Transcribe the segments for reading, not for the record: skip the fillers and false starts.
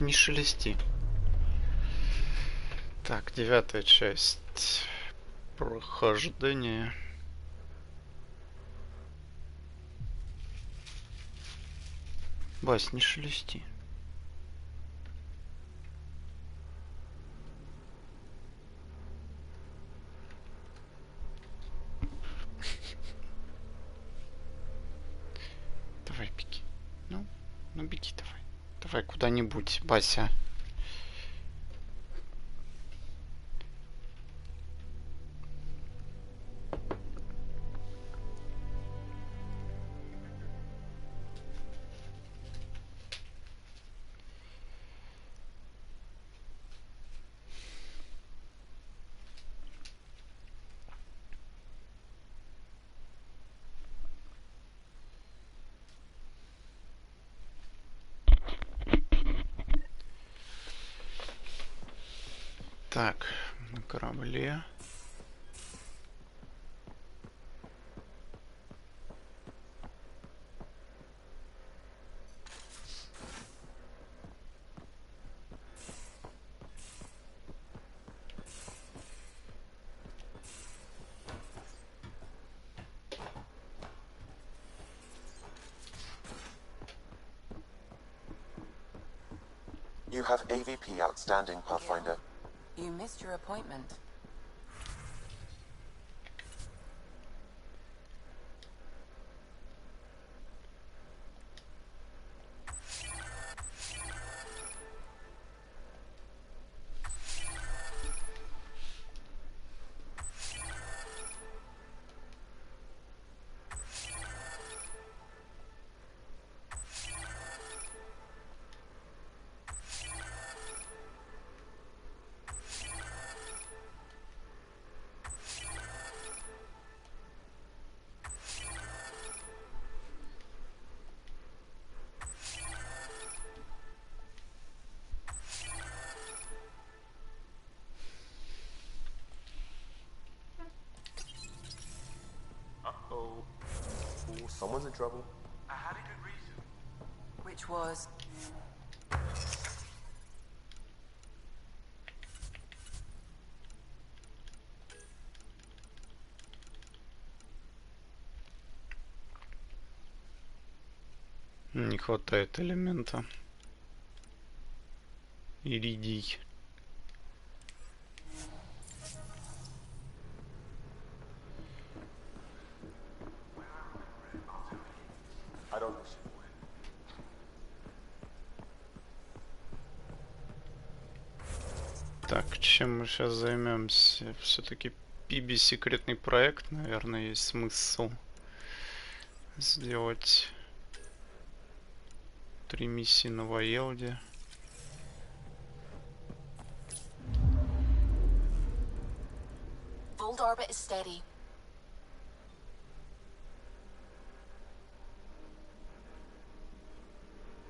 Не шелести. Так, 9-я часть. Прохождения. Бась, не шелести. Давай, беги. Ну беги давай. Давай куда-нибудь, Бася. Так, на корабле. You have AVP outstanding, Pathfinder. You missed your appointment. Uh-oh. Ooh, someone's in trouble. I had a good reason. Which was... Не хватает элемента. Иридий. I don't wish it. Так, чем мы сейчас займемся? Все-таки Пиби секретный проект, наверное, есть смысл сделать 3 миссии на Ваелде. Old orbit is steady.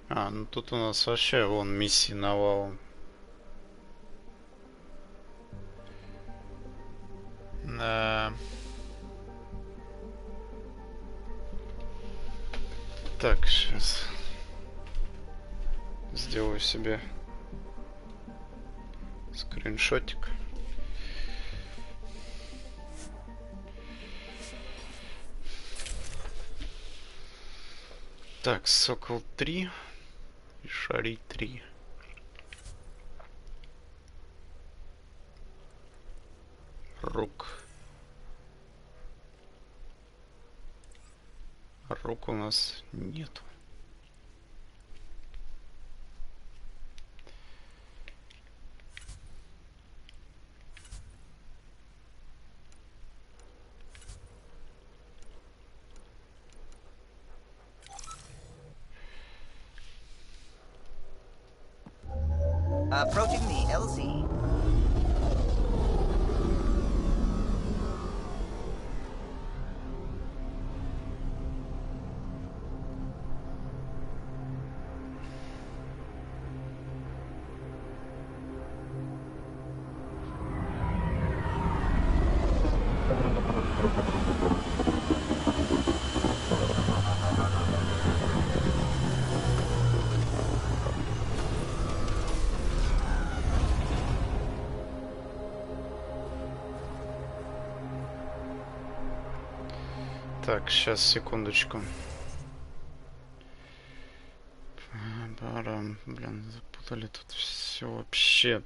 Ну тут у нас вообще вон миссии навалом. Да. Так, сейчас сделаю себе скриншотик. Так, Сокол 3 и Шари 3. Рук у нас нету. Approaching the LZ. Так, сейчас, секундочку. Блин, запутали тут все вообще.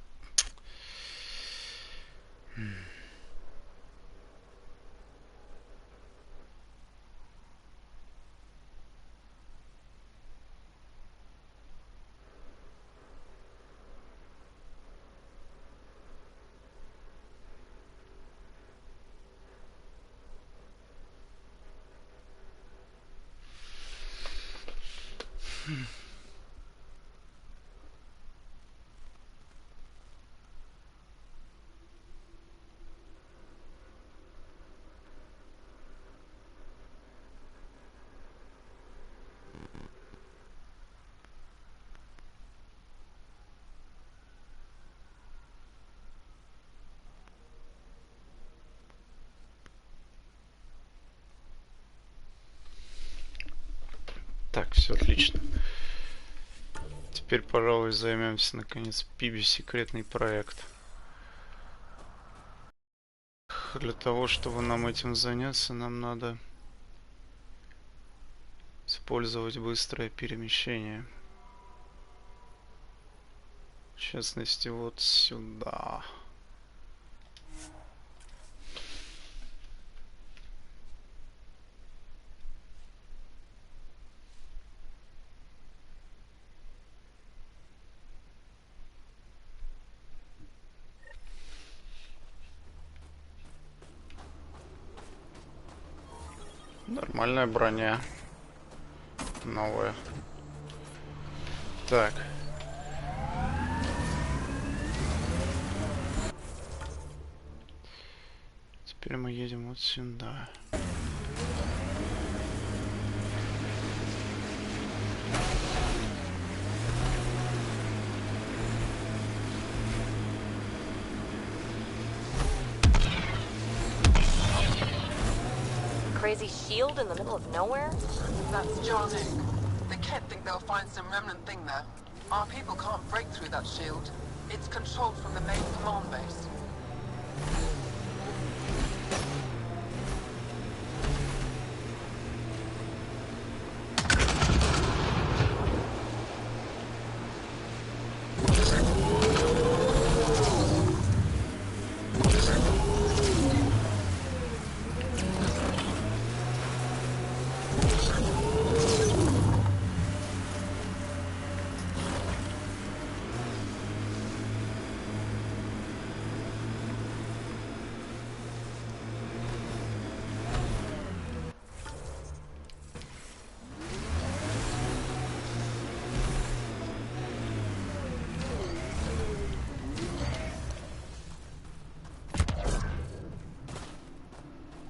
Так, все отлично. Теперь, пожалуй, займемся наконец Пиби секретный проект. Для того, чтобы нам этим заняться, нам надо использовать быстрое перемещение. В частности, вот сюда. Нормальная броня. Новая. Так. Теперь мы едем вот сюда. Crazy shield in the middle of nowhere? That's Jarnik. The Kett think they'll find some remnant thing there. Our people can't break through that shield. It's controlled from the main command base.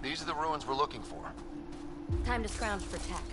These are the ruins we're looking for. Time to scrounge for tech.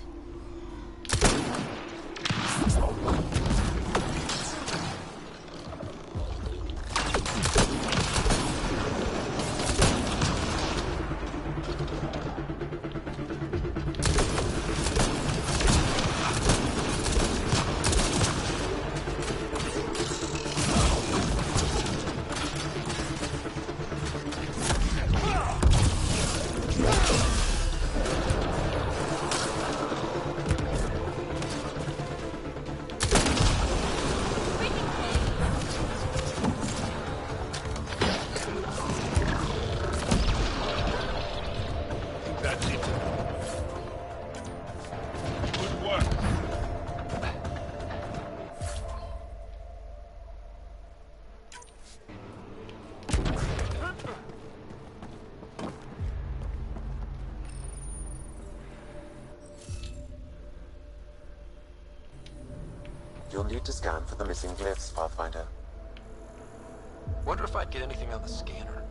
You'll need to scan for the missing glyphs, Pathfinder. Wonder if I'd get anything on the scanner.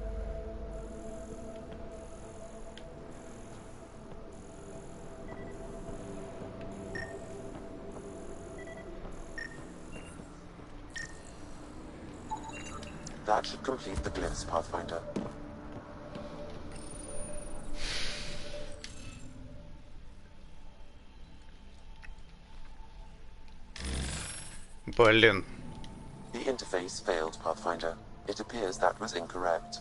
That should complete the glyphs, Pathfinder. Блин. The interface failed, Pathfinder. It appears that was incorrect.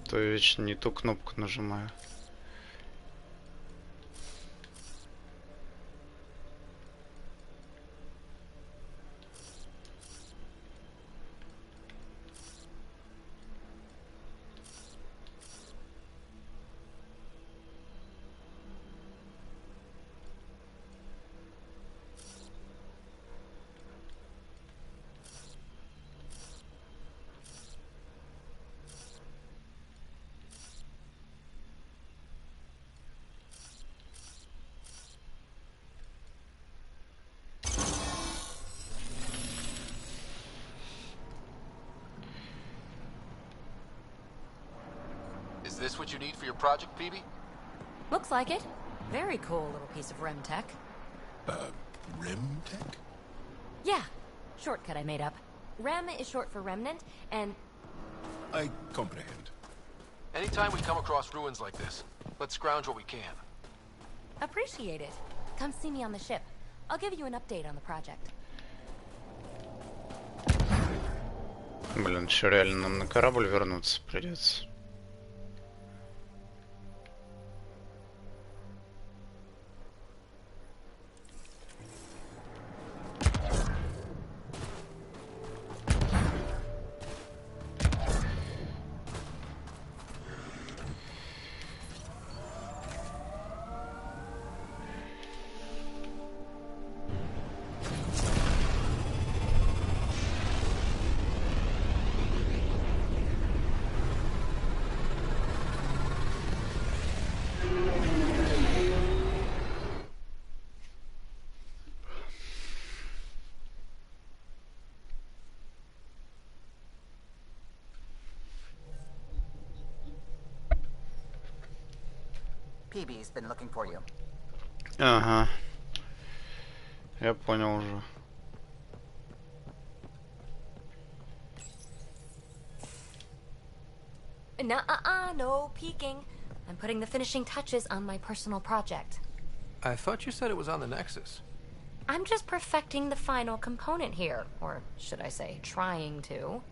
То я вечно не ту кнопку нажимаю. this what you need for your project, PB? Looks like it. Very cool little piece of REM tech. Rim tech? Yeah, shortcut I made up. REM is short for remnant, and I comprehend. Anytime we come across ruins like this, let's scrounge what we can. appreciate it. Come see me on the ship. I'll give you an update on the project. Блин, что, реально нам на корабль вернуться придется? PB's been looking for you. Ага. Я понял уже. No peeking. I'm putting the finishing touches on my personal project. I thought you said it was on the Nexus. I'm just perfecting the final component here, or should I say, trying to.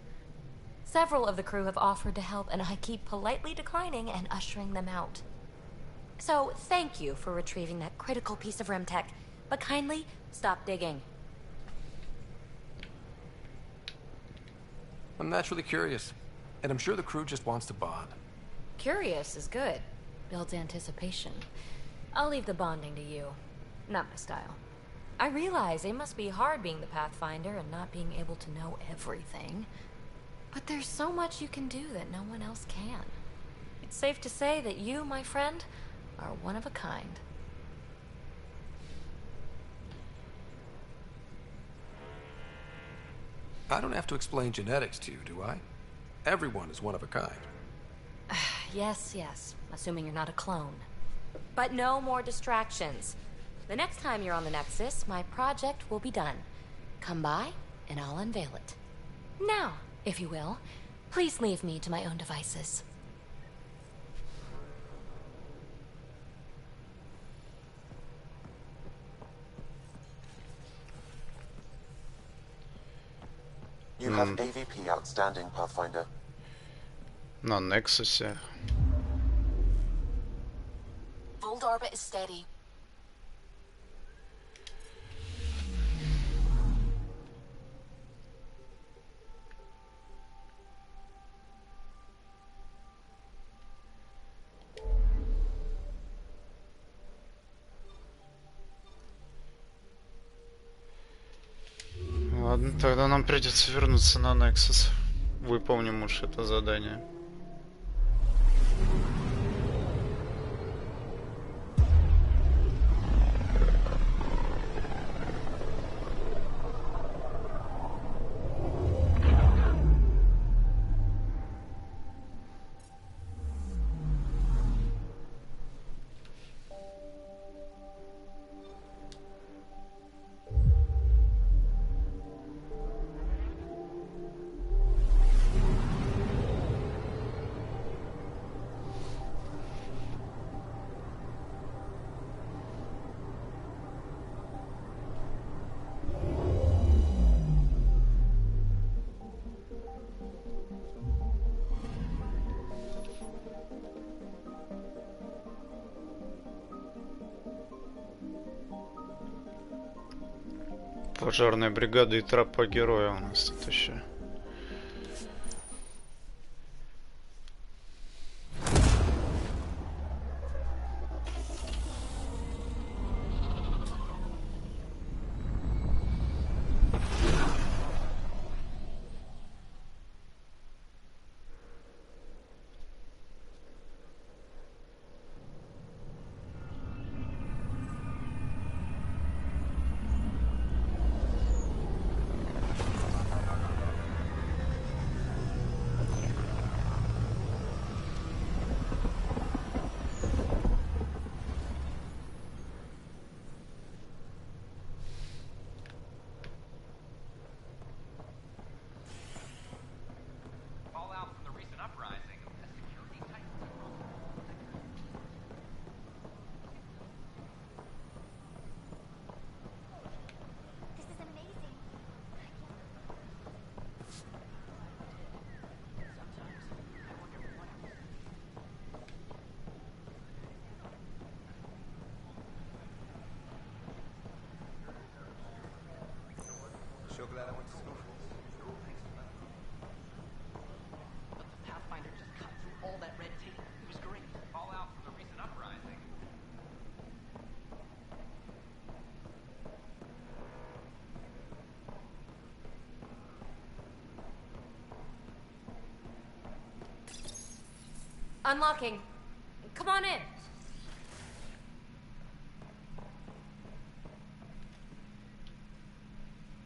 Several of the crew have offered to help, and I keep politely declining and ushering them out. So, thank you for retrieving that critical piece of REM tech, but kindly stop digging. I'm naturally curious, and I'm sure the crew just wants to bond. Curious is good. Builds anticipation. I'll leave the bonding to you. Not my style. I realize it must be hard being the Pathfinder and not being able to know everything. But there's so much you can do that no one else can. It's safe to say that you, my friend, are one of a kind. I don't have to explain genetics to you, do I? Everyone is one of a kind. Yes, assuming you're not a clone. But no more distractions. The next time you're on the Nexus, my project will be done. Come by, and I'll unveil it. Now, if you will, please leave me to my own devices. You have AVP outstanding, Pathfinder. На Нексусе. Fold orbit is steady. Ладно, тогда нам придется вернуться на Nexus. Выполним уж это задание. Пожарная бригада и тропа героя у нас тут еще. But the Pathfinder just cut through all that red tape. It was great. Fallout from the recent uprising. Unlocking. Come on in.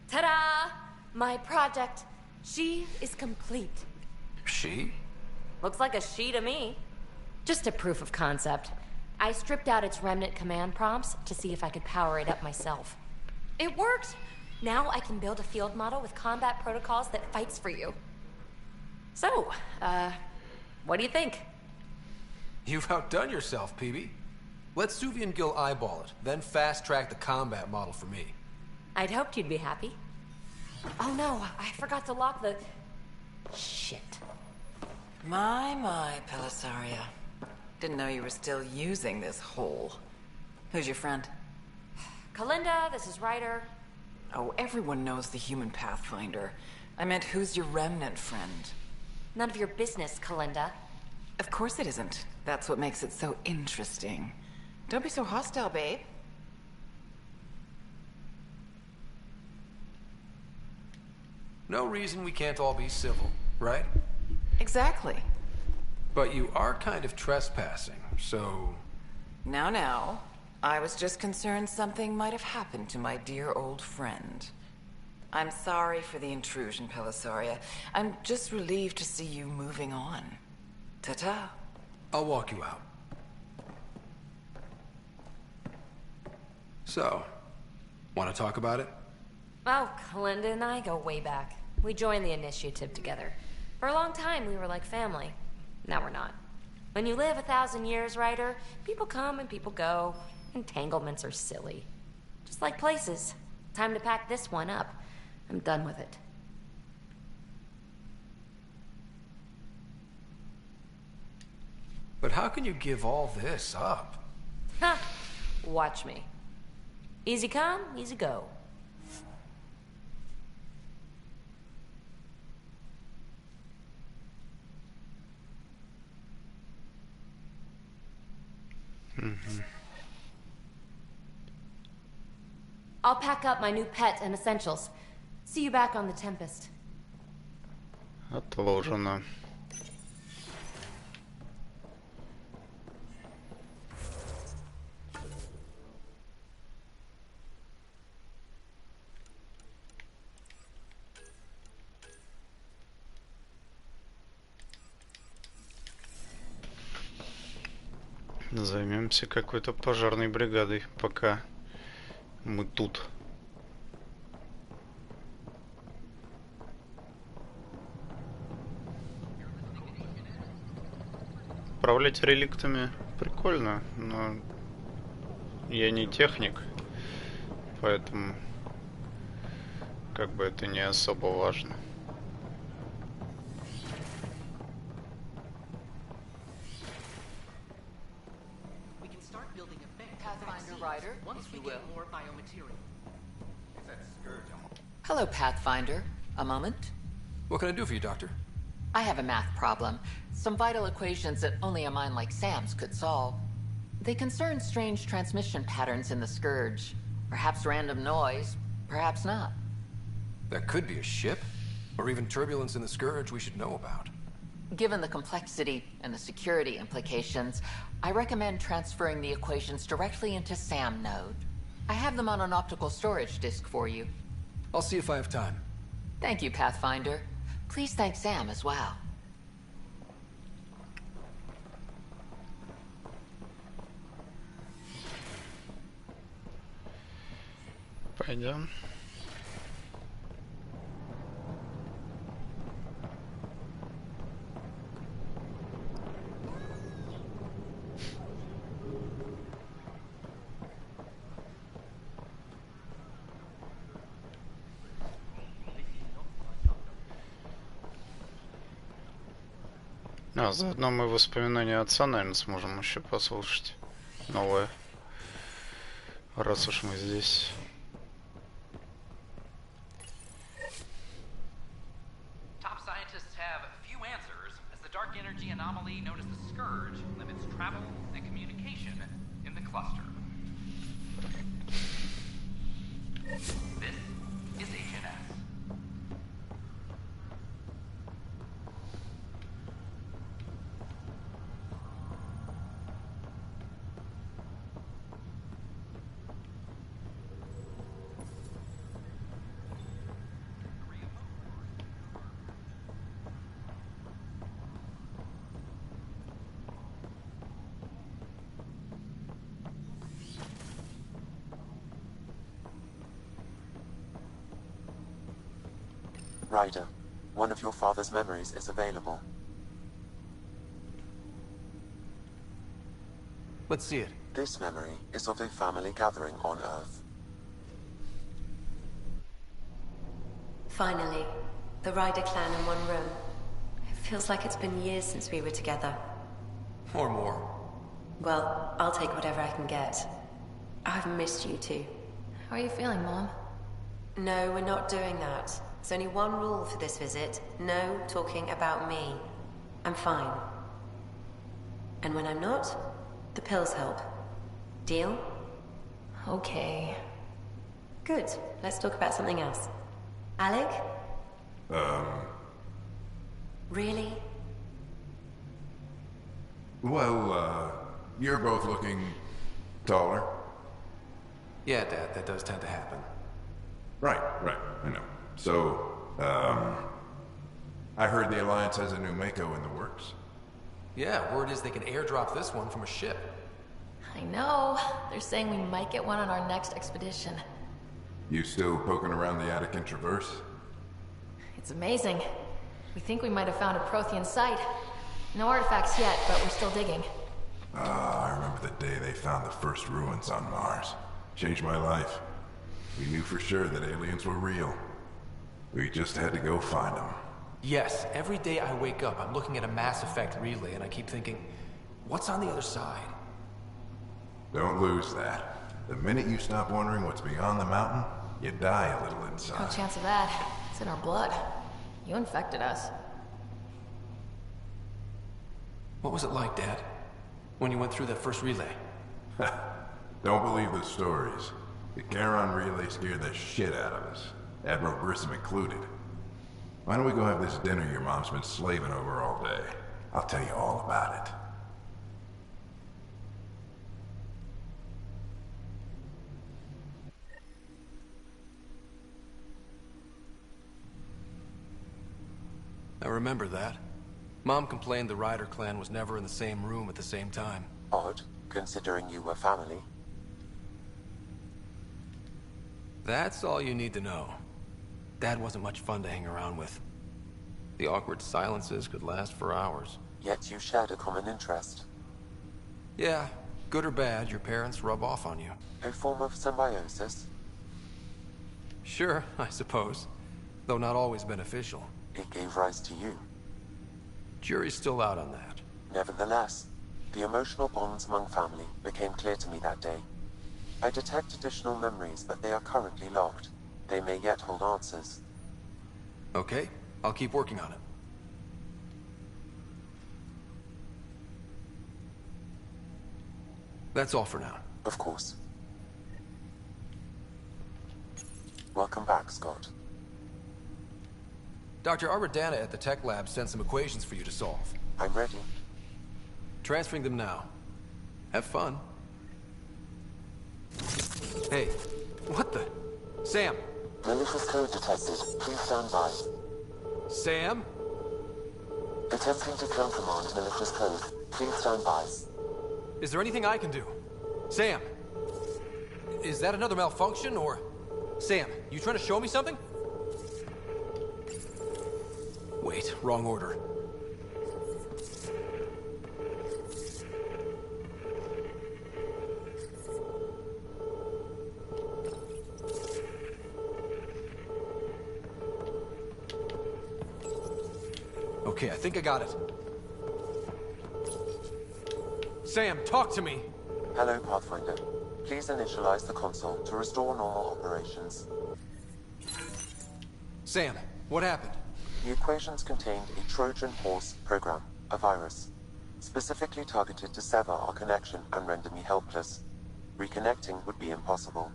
Ta-da! My project. She is complete. She? Looks like a she to me. Just a proof of concept. I stripped out its remnant command prompts to see if I could power it up myself. It worked! Now I can build a field model with combat protocols that fights for you. So, what do you think? You've outdone yourself, PB. Let Suvi and Gil eyeball it, then fast-track the combat model for me. I'd hoped you'd be happy. Oh no, I forgot to lock the... Shit. My, Pellisaria. Didn't know you were still using this hole. Who's your friend? Kalinda, this is Ryder. Oh, everyone knows the human Pathfinder. I meant, who's your remnant friend? None of your business, Kalinda. Of course it isn't. That's what makes it so interesting. Don't be so hostile, babe. No reason we can't all be civil, right? Exactly. But you are kind of trespassing, so... Now. I was just concerned something might have happened to my dear old friend. I'm sorry for the intrusion, Pellisaria. I'm just relieved to see you moving on. Ta-ta. I'll walk you out. So, want to talk about it? Oh, Kalinda and I go way back. We joined the initiative together. For a long time, we were like family. Now we're not. When you live 1,000 years, Ryder, people come and people go. Entanglements are silly. Just like places. Time to pack this one up. I'm done with it. But how can you give all this up? Ha! Watch me. Easy come, easy go. I'll pack up my new pet and essentials. See you back on the Tempest. Отложено. Займемся какой-то пожарной бригадой, пока мы тут. Управлять реликтами прикольно, но я не техник, поэтому как бы это не особо важно. Hello, Pathfinder. A moment? What can I do for you, Doctor? I have a math problem. Some vital equations that only a mind like Sam's could solve. They concern strange transmission patterns in the Scourge. Perhaps random noise, perhaps not. That could be a ship, or even turbulence in the Scourge we should know about. Given the complexity and the security implications, I recommend transferring the equations directly into SAM node. I have them on an optical storage disk for you. I'll see if I have time. Thank you, Pathfinder. Please thank Sam as well. Пойдем. А, заодно мы воспоминания отца, наверное, сможем еще послушать. Новое. Раз уж мы здесь. dark energy anomaly known as the Scourge limits travel and communication in the cluster. This is HNS. Ryder, one of your father's memories is available. Let's see it. This memory is of a family gathering on Earth. Finally, the Ryder clan in one room. It feels like it's been years since we were together. Or more. Well, I'll take whatever I can get. I've missed you too. How are you feeling, Mom? No, we're not doing that. There's only one rule for this visit. No talking about me. I'm fine. And when I'm not, the pills help. Deal? Okay. Good. Let's talk about something else. Alec? Really? Well, you're both looking taller. Yeah, Dad, that does tend to happen. Right, I know. So, I heard the Alliance has a new Mako in the works. Yeah, word is they can airdrop this one from a ship. I know. They're saying we might get one on our next expedition. You still poking around the Attican Traverse? It's amazing. We think we might have found a Prothean site. No artifacts yet, but we're still digging. I remember the day they found the first ruins on Mars. Changed my life. We knew for sure that aliens were real. We just had to go find them. Yes, every day I wake up, I'm looking at a Mass Effect relay and I keep thinking, what's on the other side? Don't lose that. The minute you stop wondering what's beyond the mountain, you die a little No inside. chance of that. It's in our blood. You infected us. What was it like, Dad? When you went through that first relay? Don't believe the stories. The Charon relay scared the shit out of us. Admiral Grissom included. Why don't we go have this dinner your mom's been slaving over all day? I'll tell you all about it. I remember that. Mom complained the Ryder clan was never in the same room at the same time. Odd, considering you were family. That's all you need to know. Dad wasn't much fun to hang around with. The awkward silences could last for hours. Yet you shared a common interest. Yeah, good or bad, your parents rub off on you. A form of symbiosis. Sure, I suppose. Though not always beneficial. It gave rise to you. Jury's still out on that. Nevertheless, the emotional bonds among family became clear to me that day. I detect additional memories, but they are currently locked. They may yet hold answers. Okay, I'll keep working on it. That's all for now. Of course. Welcome back, Scott. Dr. Arbordana at the tech lab sent some equations for you to solve. I'm ready. Transferring them now. Have fun. Hey, what the? Sam! Malicious code detected. Please stand by. Sam? Attempting to countermand malicious code. Please stand by. Is there anything I can do? Sam! Is that another malfunction, or... Sam, you trying to show me something? Wait, wrong order. Okay, I think I got it. Sam, talk to me! Hello, Pathfinder. Please initialize the console to restore normal operations. Sam, what happened? The equations contained a Trojan horse program. a virus, specifically targeted to sever our connection and render me helpless. Reconnecting would be impossible.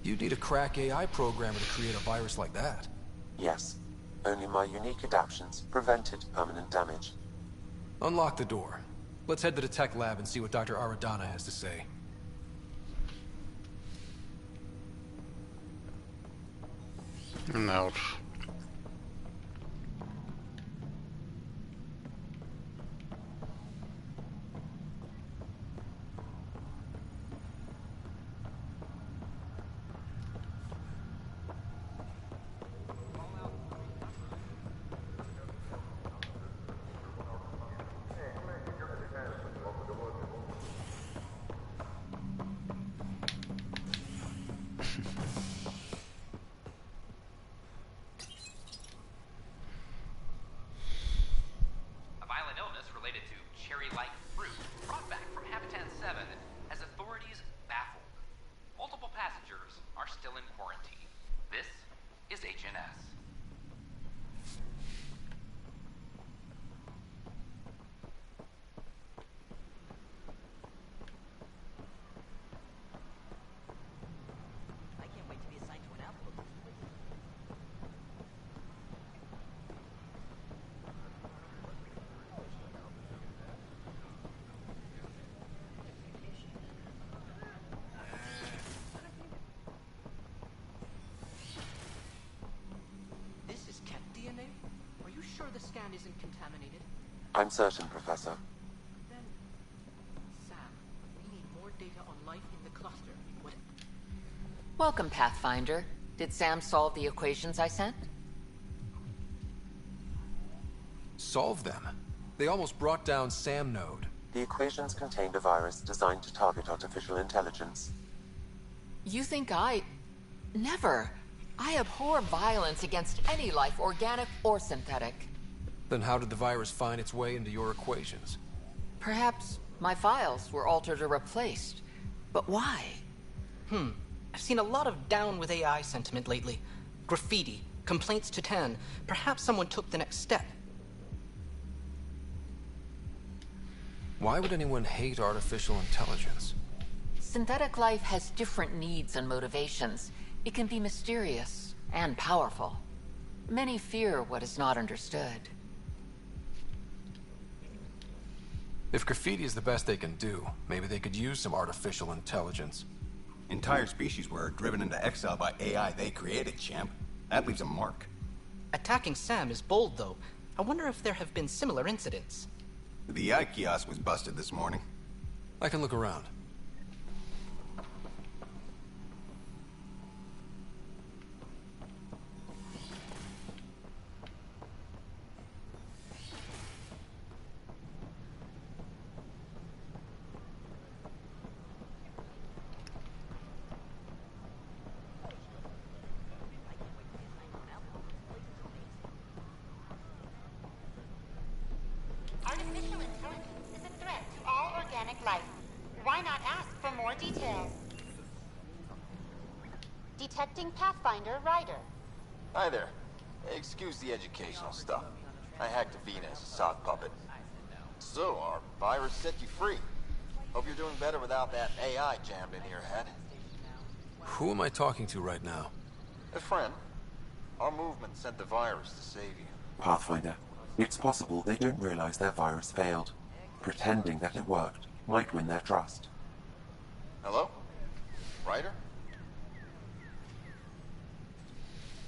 You'd need a crack AI programmer to create a virus like that. Yes. Only my unique adaptions prevented permanent damage. Unlock the door. Let's head to the tech lab and see what Dr. Aradana has to say. No. A violent illness related to cherry-like fruit brought back from Habitat 7 has authorities baffled. Multiple passengers are still in quarantine. This is HNS. I can't wait to be assigned to an outpost. This is cat DNA? Are you sure the scan isn't contaminated? I'm certain, Professor. Then, Sam, we need more data on life in the cluster. What? Welcome, Pathfinder. Did Sam solve the equations I sent? Solve them? They almost brought down Sam Node. The equations contained a virus designed to target artificial intelligence. You think I... Never. I abhor violence against any life, organic or synthetic. Then how did the virus find its way into your equations? Perhaps my files were altered or replaced. But why? I've seen a lot of down with AI sentiment lately. Graffiti, complaints to 10. Perhaps someone took the next step. Why would anyone hate artificial intelligence? Synthetic life has different needs and motivations. It can be mysterious and powerful. Many fear what is not understood. If graffiti is the best they can do, maybe they could use some artificial intelligence. Entire species were driven into exile by AI they created, champ. That leaves a mark. Attacking Sam is bold, though. I wonder if there have been similar incidents. The AI kiosk was busted this morning. I can look around. Artificial intelligence is a threat to all organic life. Why not ask for more details? Detecting Pathfinder Rider. Hi there. Excuse the educational stuff. I hacked a Venus, sock puppet. So, our virus set you free. Hope you're doing better without that AI jammed into your head. Who am I talking to right now? A friend. Our movement sent the virus to save you. Pathfinder, it's possible they don't realize their virus failed. Pretending that it worked might win their trust. Hello? Ryder?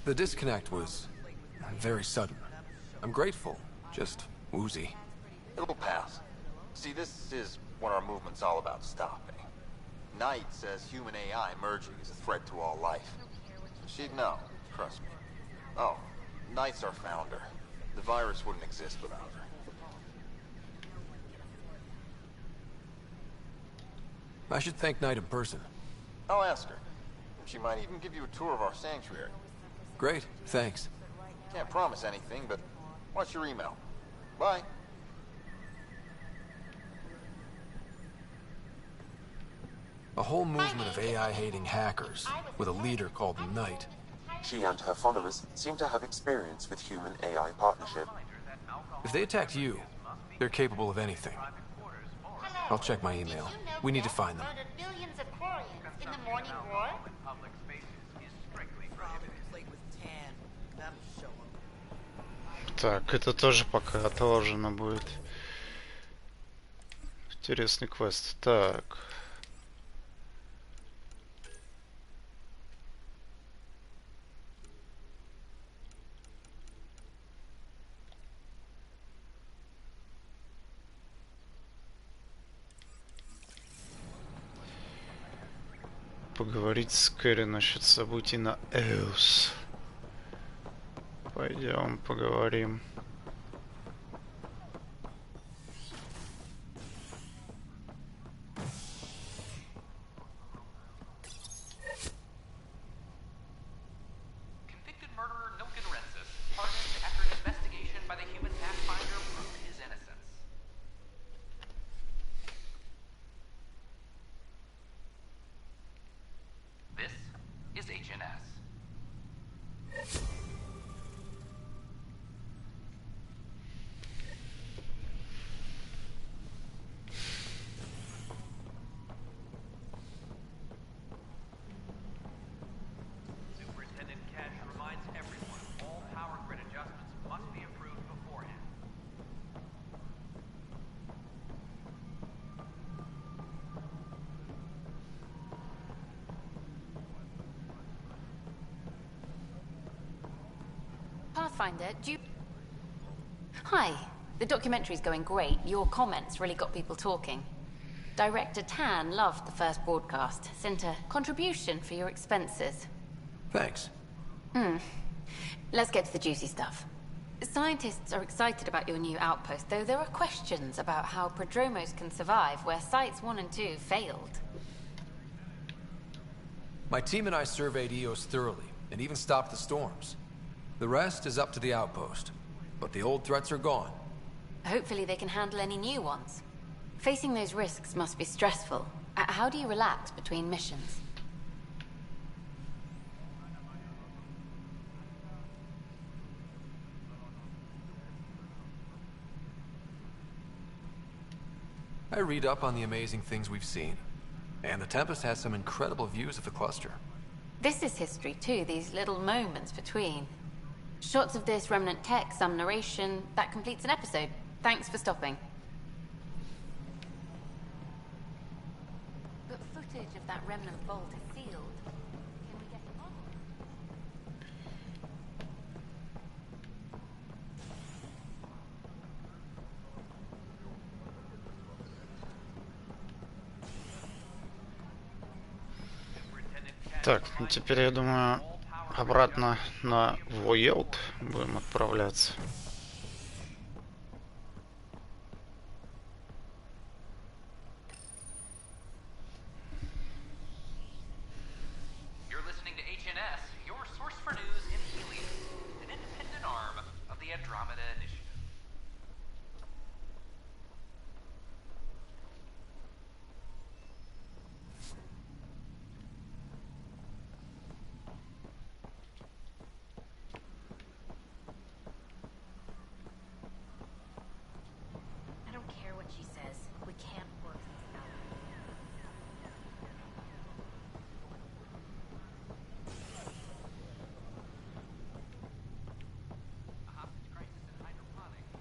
The disconnect was very sudden. I'm grateful, just woozy. It'll pass. See, this is what our movement's all about stopping. Knight says human AI merging is a threat to all life. She'd know, trust me. Oh, Knight's our founder. The virus wouldn't exist without her. I should thank Knight in person. I'll ask her. She might even give you a tour of our sanctuary. Great, thanks. Can't promise anything, but watch your email. Bye. A whole movement of AI-hating hackers, with a leader called Knight. She and her followers seem to have experience with human-AI partnership. If they attacked you, they're capable of anything. I'll check my email. We need to find them. Murdered billions of Quarians in the morning war? Так, это тоже пока отложено будет. Интересный квест. Так. Поговорить с Кэрри насчет событий на Эус. Пойдем поговорим. Convicted murderer Milken Rensis pardoned after an investigation by the human pathfinder proved his innocence. This is HNS. Superintendent Cash reminds everyone all power grid adjustments must be approved beforehand. Pathfinder, do you... Hi. The documentary's going great. Your comments really got people talking. Director Tan loved the first broadcast. Sent a contribution for your expenses. Thanks. Let's get to the juicy stuff. Scientists are excited about your new outpost, though there are questions about how prodromos can survive where Sites 1 and 2 failed. My team and I surveyed EOS thoroughly, and even stopped the storms. The rest is up to the outpost, but the old threats are gone. Hopefully they can handle any new ones. Facing those risks must be stressful. How do you relax between missions? I read up on the amazing things we've seen. And the Tempest has some incredible views of the cluster. This is history too, these little moments between. Shots of this remnant tech, some narration. That completes an episode. Thanks for stopping. But footage of that remnant vault is sealed. Can we get it on? Так, ну теперь я думаю, обратно на Воелд будем отправляться. You're listening to HNS, your source for news in Helios, an independent arm of the Andromeda Initiative. I don't care what she says. We can't work this out. A hostage crisis in hydroponics.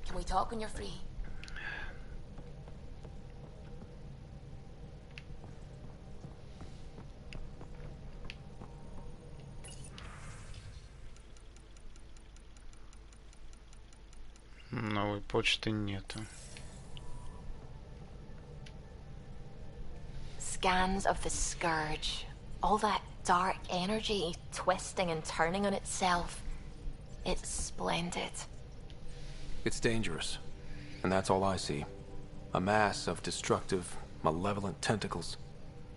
Can we talk when you're free? Новой почты нету. scans of the Scourge. All that dark energy twisting and turning on itself. It's splendid. It's dangerous. And that's all I see. A mass of destructive, malevolent tentacles.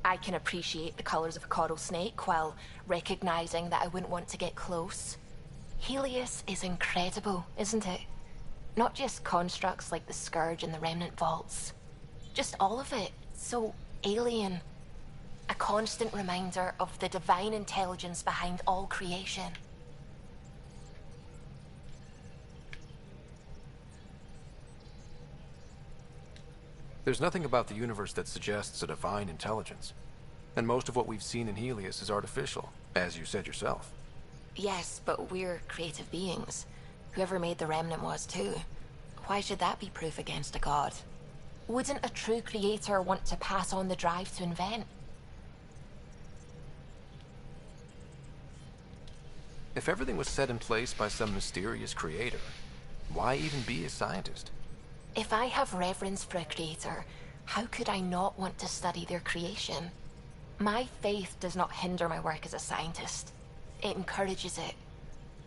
I can appreciate the colors of a coral snake while recognizing that I wouldn't want to get close. Helios is incredible, isn't it? Not just constructs like the Scourge and the Remnant Vaults. Just all of it. So alien. A constant reminder of the divine intelligence behind all creation. There's nothing about the universe that suggests a divine intelligence. And most of what we've seen in Helios is artificial, as you said yourself. Yes, but we're creative beings. Whoever made the Remnant was too. Why should that be proof against a god? Wouldn't a true creator want to pass on the drive to invent? If everything was set in place by some mysterious creator, why even be a scientist? If I have reverence for a creator, how could I not want to study their creation? My faith does not hinder my work as a scientist. It encourages it.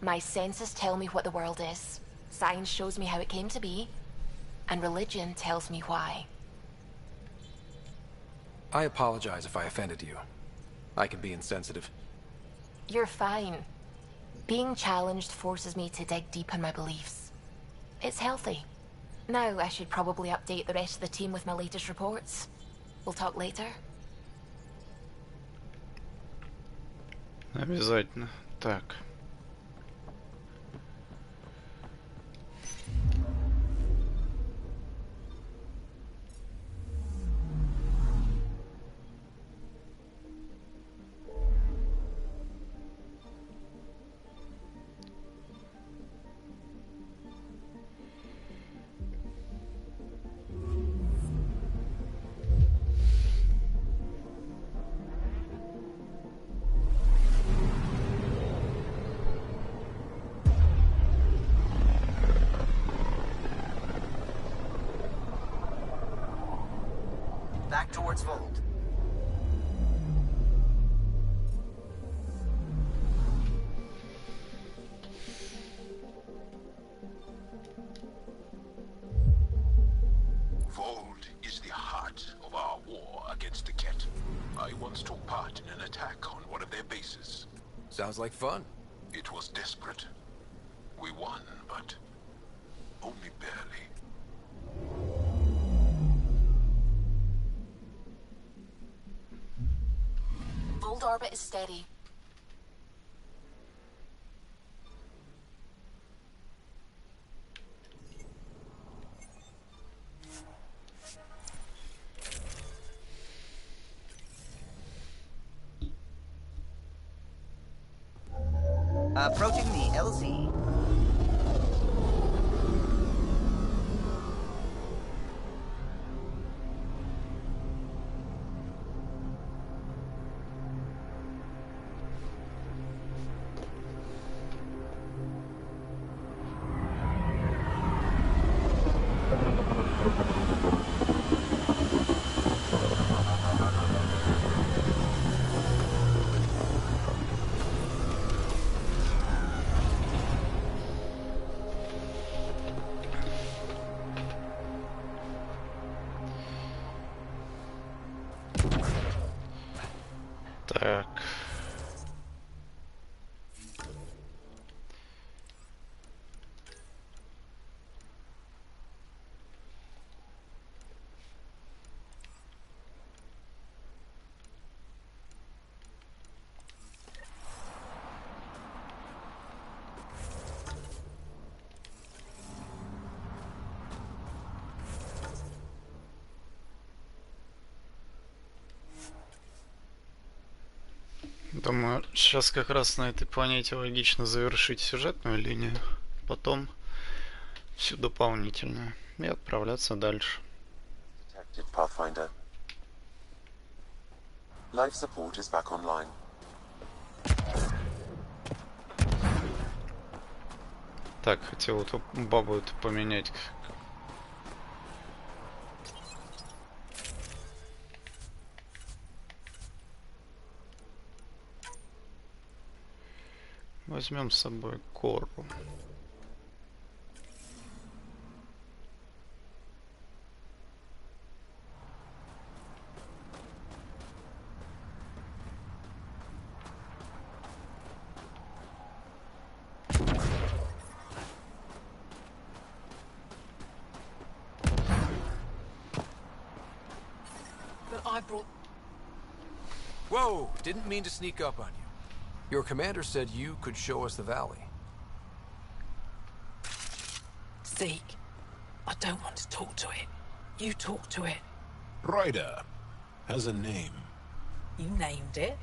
My senses tell me what the world is. Science shows me how it came to be. And religion tells me why. I apologize if I offended you. I can be insensitive. You're fine. Being challenged forces me to dig deep in my beliefs. It's healthy. Now I should probably update the rest of the team with my latest reports. We'll talk later. Обязательно. Так. Back towards Vold. Vold is the heart of our war against the Ket. I once took part in an attack on one of their bases. Sounds like fun. It was desperate. We won, but only barely. Vold orbit is steady. Approaching the LZ. Так. Думаю, сейчас как раз на этой планете логично завершить сюжетную линию, потом всю дополнительную и отправляться дальше. Detected, Pathfinder. Life support is back online. Так, хотел вот бабу эту поменять. Возьмем с собой Кору. But I brought... Whoa! Didn't mean to sneak up on you. Your commander said you could show us the valley. Zeke, I don't want to talk to it. You talk to it. Ryder has a name. You named it.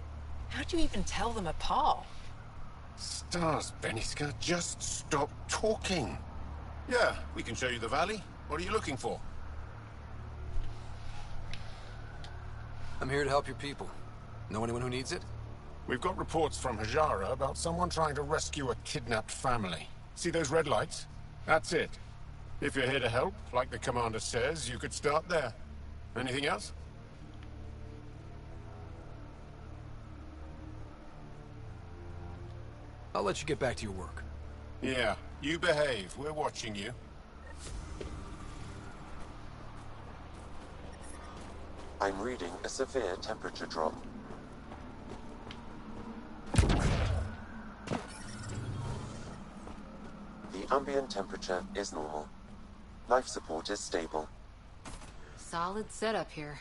How do you even tell them apart? Stars, Beniska, just stop talking. Yeah, we can show you the valley. What are you looking for? I'm here to help your people. Know anyone who needs it? We've got reports from Hajara about someone trying to rescue a kidnapped family. See those red lights? That's it. If you're here to help, like the commander says, you could start there. Anything else? I'll let you get back to your work. Yeah, you behave. We're watching you. I'm reading a severe temperature drop. The ambient temperature is normal. Life support is stable. Solid setup here.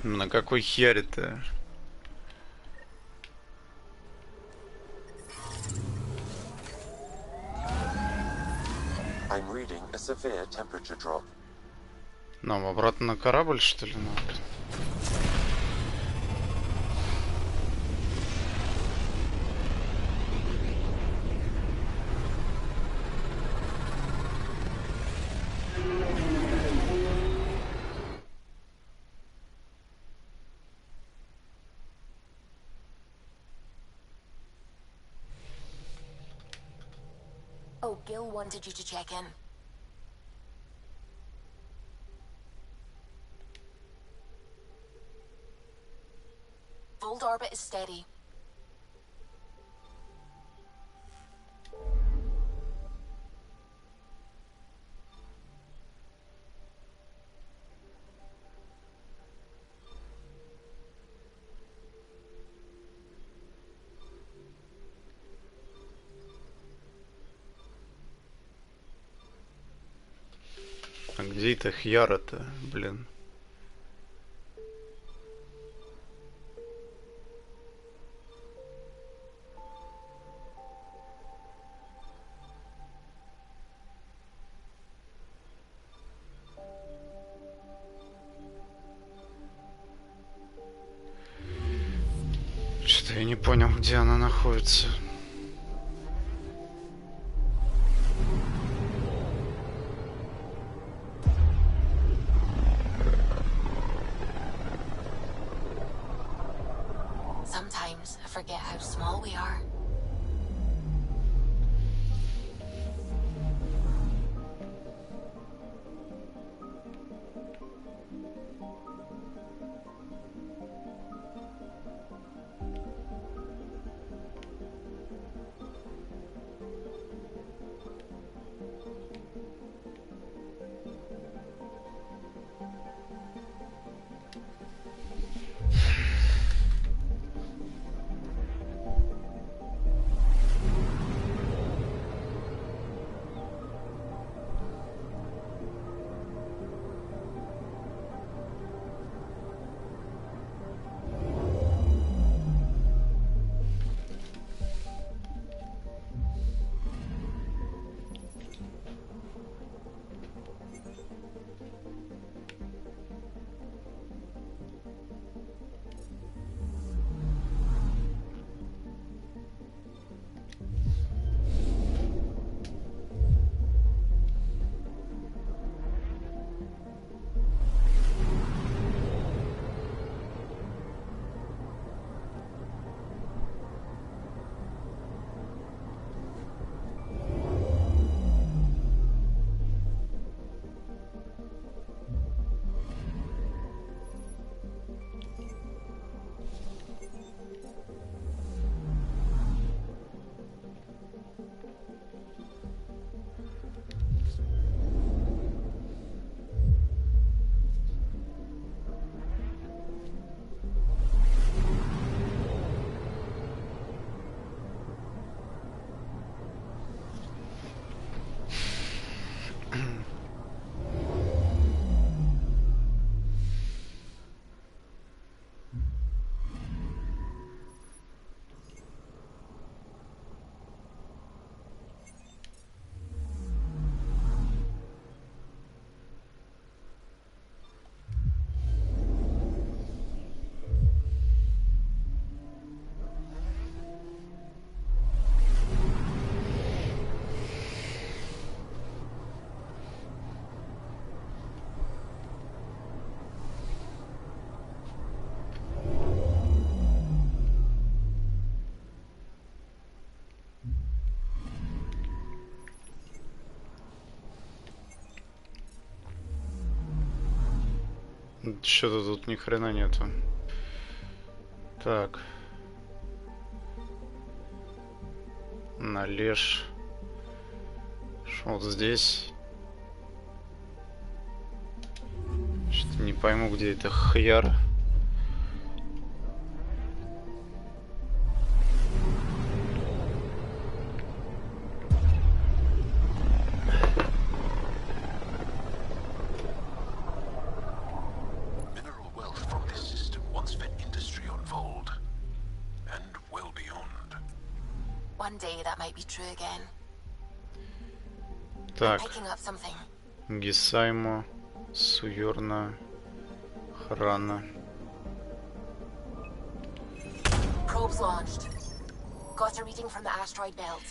На какой хер-то? I'm reading a severe temperature drop. Нам обратно на корабль, что ли, надо? Oh, Gil wanted you to check in. Volt orbit is steady. А где это Хьяра-то, блин? Что-то я не понял, где она находится. Sometimes I forget how small we are. Что-то тут ни хрена нету. Так. Належ. Что вот здесь? Что-то не пойму, где это хьяр. One day that might be true again. Так. Picking up something. Гисаймо, Суёрна, Храна. Probes launched. Got a reading from the asteroid belt.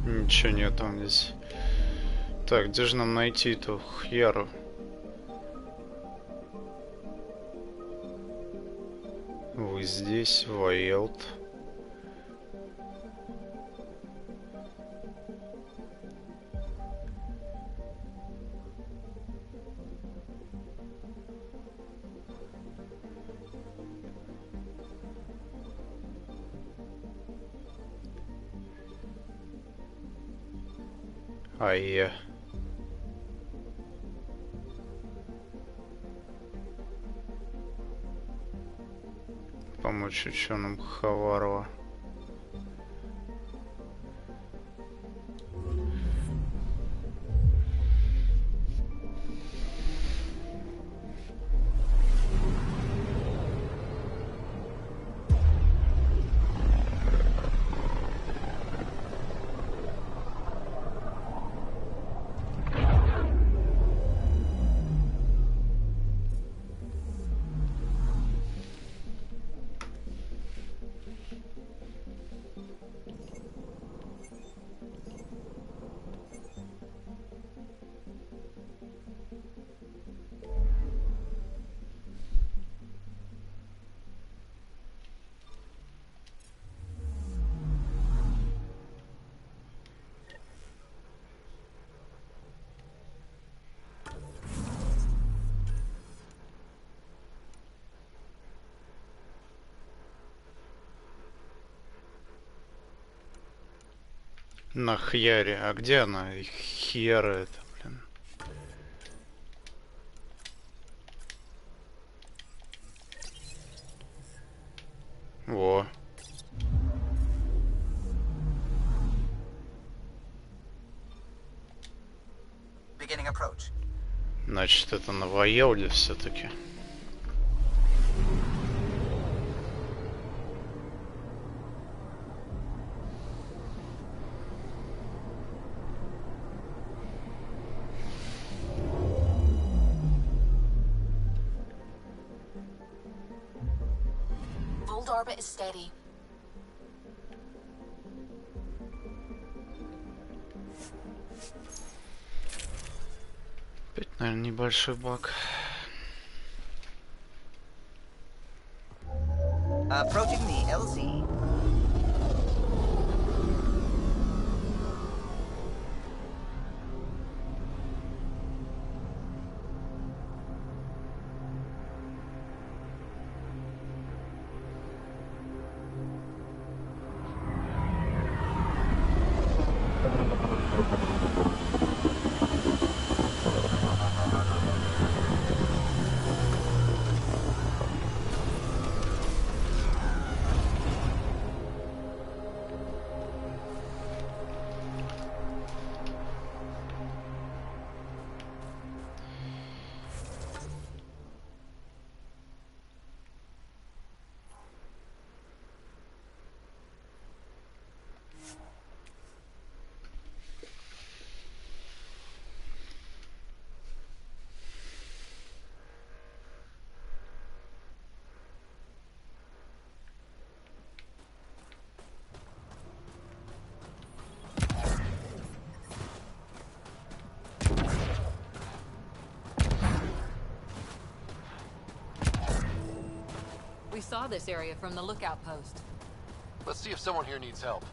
Ничего нет там здесь. Так, где же нам найти эту хьяру? Вы здесь, Вайлд. Ай-я. Помочь ученым Хаварова. На Хьяре. А где она? Хьяра это, блин. Во. Beginning approach. Значит, это новоелде все-таки. Old orbit is steady. Опять, наверное, небольшой баг. Approaching the LZ. We saw this area from the lookout post. Let's see if someone here needs help.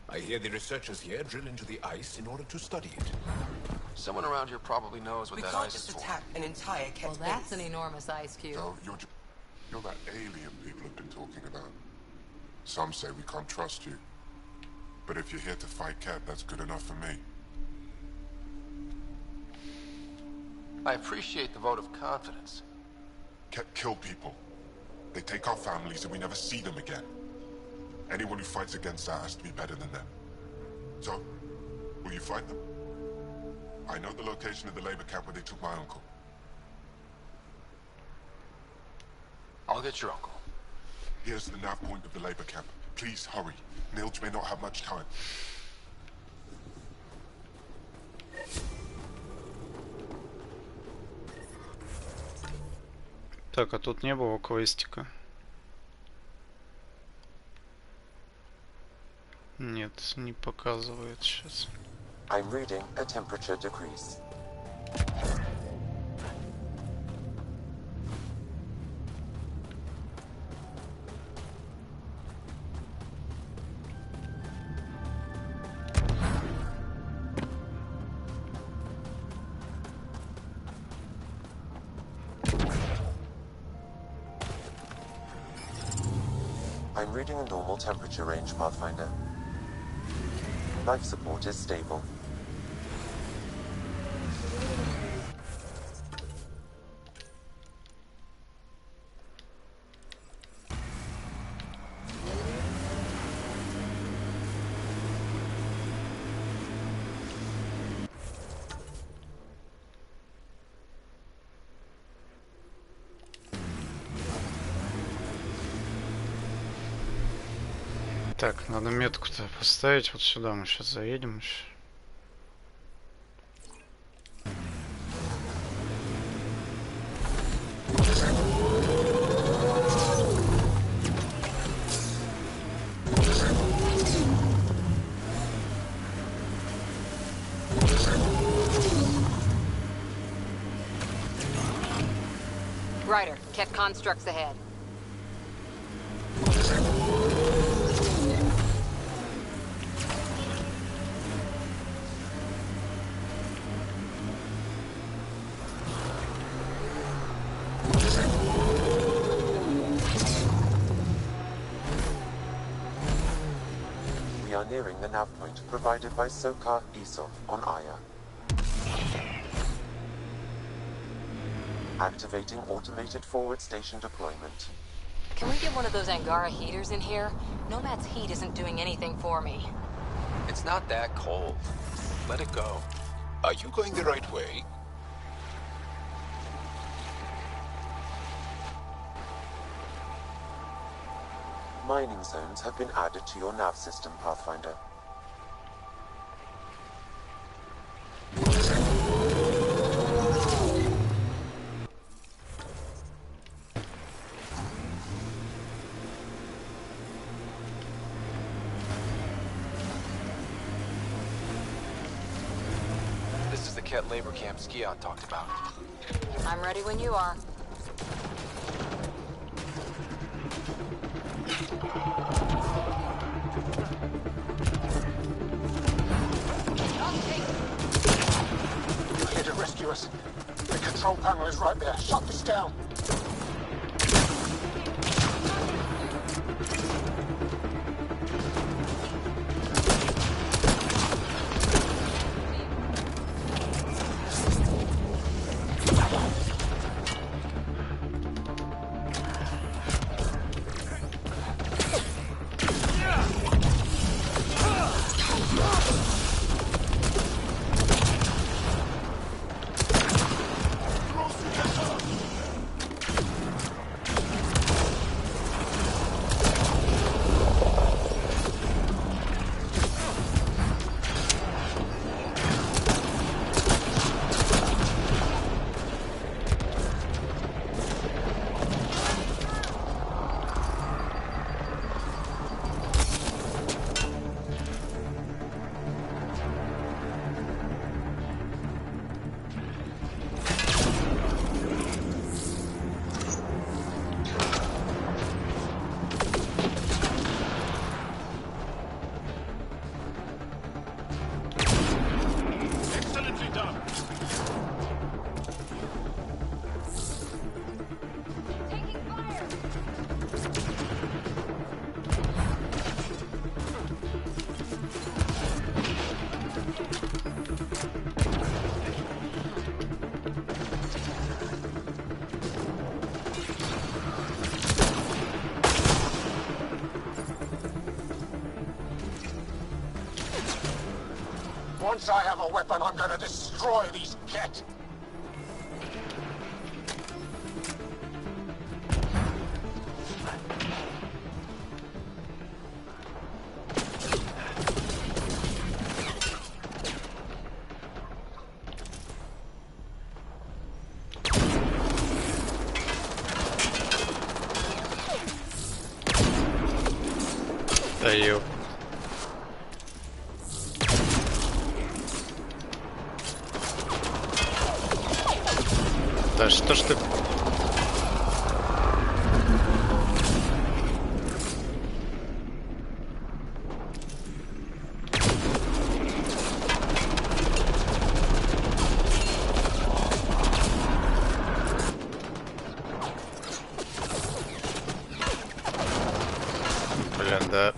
I hear the researchers here drill into the ice in order to study it. Someone around here probably knows what that ice is for. We can't just attack an entire Kett Well, that's an enormous ice cube. No, you're that alien people have been talking about. Some say we can't trust you. But if you're here to fight Kett, that's good enough for me. I appreciate the vote of confidence. Kett kill people. They take our families and we never see them again. Anyone who fights against that has to be better than them. So, will you fight them? I know the location of the labor camp where they took my uncle. I'll get your uncle. Here's the nav point of the labor camp. Please hurry. Nilge may not have much time. Так, а тут не было квестика. Нет, не показывает сейчас. I'm reading a temperature decrease. I'm reading a normal temperature range, Pathfinder. Life support is stable. Так, надо метку-то поставить вот сюда. Мы сейчас заедем еще. Ryder, Kett constructs ahead. We are nearing the nav point provided by Sokar Isov on Aya. Activating automated forward station deployment. Can we get one of those Angara heaters in here? Nomad's heat isn't doing anything for me. It's not that cold. Let it go. Are you going the right way? Mining zones have been added to your nav system, Pathfinder. This is the Ket labor camp Skion talked about. I'm ready when you are. You're here to rescue us. The control panel is right there. Shut this down. Once I have a weapon, I'm gonna destroy these Ket. Даю. Да что ж ты... Блин, да.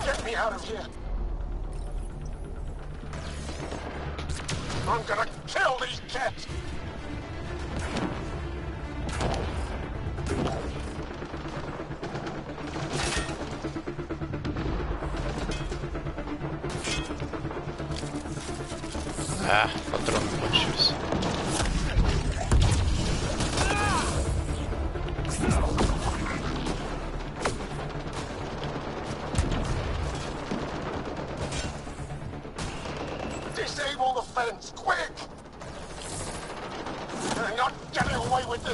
Get me out of here. I'm gonna kill these Ket.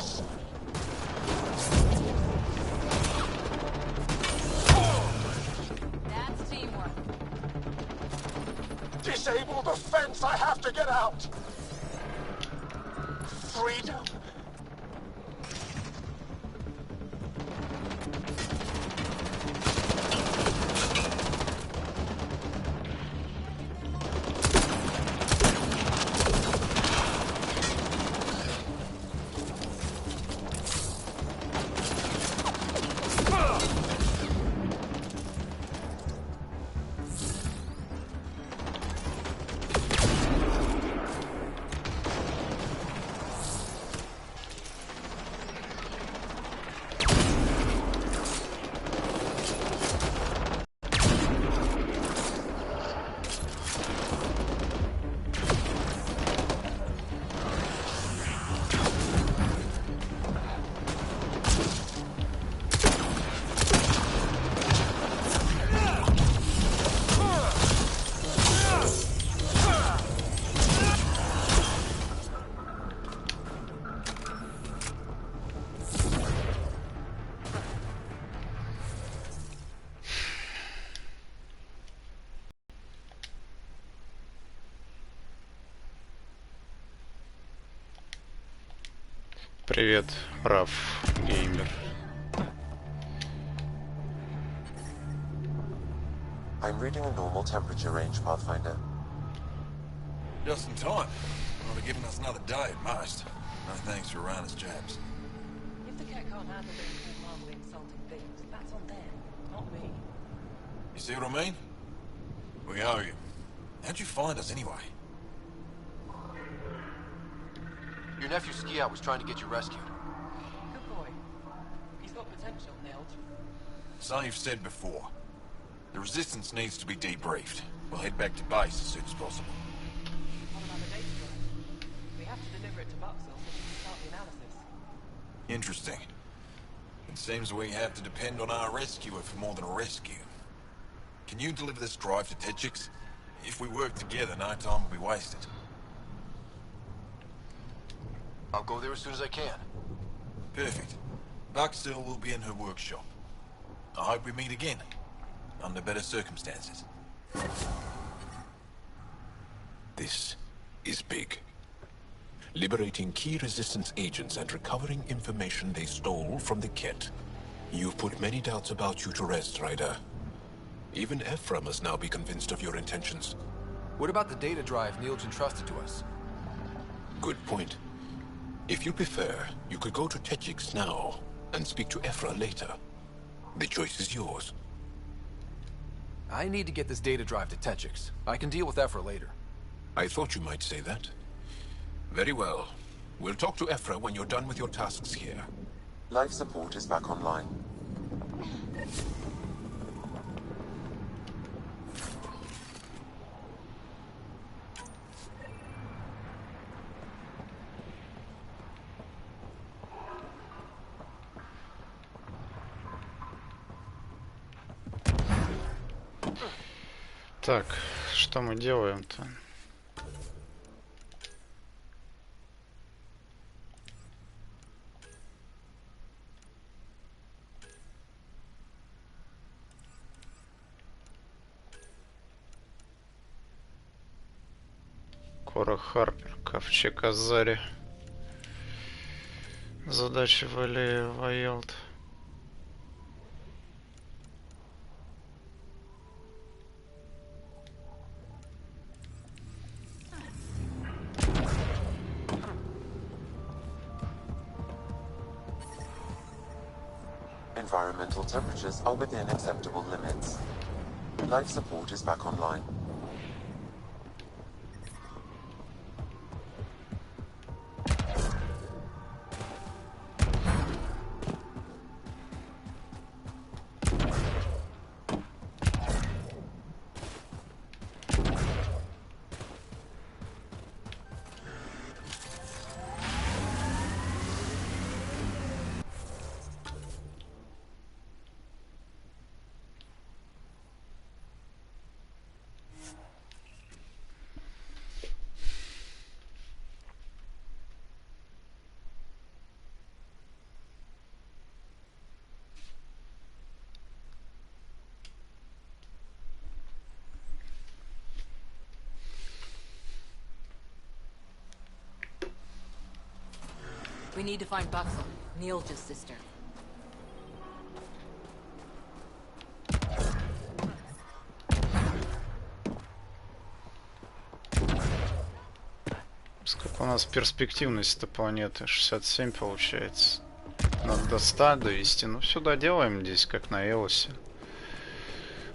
this! That's teamwork. Disable the fence! I have to get out! Freedom! Привет, Раф Геймер. I'm reading a normal temperature range, Pathfinder. Just in time. Well, they're giving us another day at most. No thanks for Rana's jabs. If the cat can't handle being called mum with insulting things, that's on them, not me. You see what I mean? We owe you. How'd you find us anyway? Your nephew Ski-Out was trying to get you rescued. Good boy. He's got potential, Neld. So you've said before. The Resistance needs to be debriefed. We'll head back to base as soon as possible. What about the data drive? We have to deliver it to Buxel so we can start the analysis. Interesting. It seems we have to depend on our rescuer for more than a rescue. Can you deliver this drive to Tetchix? If we work together, no time will be wasted. I'll go there as soon as I can. Perfect. Buxel will be in her workshop. I hope we meet again. Under better circumstances. This is big. Liberating key Resistance agents and recovering information they stole from the Kett. You've put many doubts about you to rest, Ryder. Even Ephra must now be convinced of your intentions. What about the data drive Neil's entrusted to us? Good point. If you prefer, you could go to Tetchix now and speak to Ephra later. The choice is yours. I need to get this data drive to Tetchix. I can deal with Ephra later. I thought you might say that. Very well. We'll talk to Ephra when you're done with your tasks here. Life support is back online. Так, что мы делаем-то? Кора Харпер, ковчег Азари. Задача Валея Вайлд. Environmental temperatures are within acceptable limits. Life support is back online. We need to find Buxel, Neil's sister. Сколько у нас перспективность-то планеты? 67 получается. Надо до 100 довести. Ну все доделаем здесь, как на Элосе.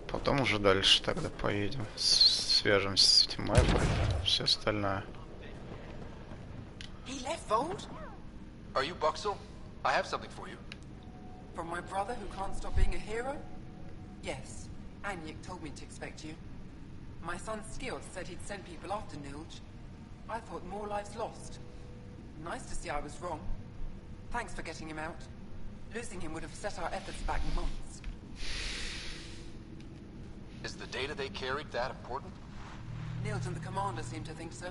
Потом уже дальше тогда поедем. Свяжемся с этим Эфом. Все остальное. He left Vold? Are you Buxel? I have something for you. From my brother who can't stop being a hero? Yes. Anyek told me to expect you. My son Skills said he'd send people after Nilj. I thought more lives lost. Nice to see I was wrong. Thanks for getting him out. Losing him would have set our efforts back months. Is the data they carried that important? Nilj and the commander seem to think so.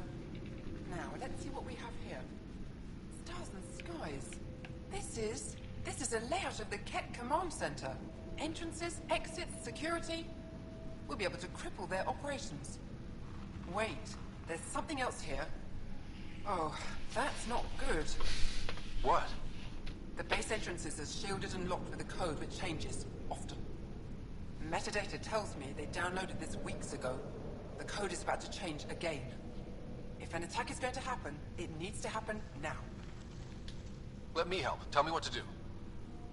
Now, let's see what we have here. Stars and skies. This is a layout of the Ket Command Center. Entrances, exits, security. We'll be able to cripple their operations. Wait, there's something else here. Oh, that's not good. What? The base entrances are shielded and locked with a code which changes, often. Metadata tells me they downloaded this weeks ago. The code is about to change again. If an attack is going to happen, it needs to happen now. Let me help. Tell me what to do.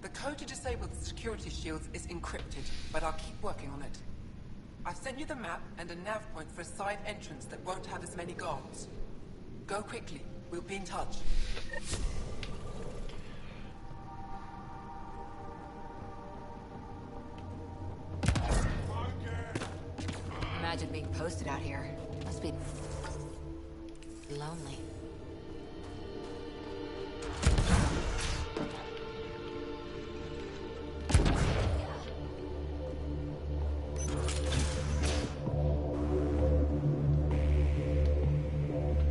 The code to disable the security shields is encrypted, but I'll keep working on it. I've sent you the map and a nav point for a side entrance that won't have as many guards. Go quickly. We'll be in touch. Imagine being posted out here. Must be lonely.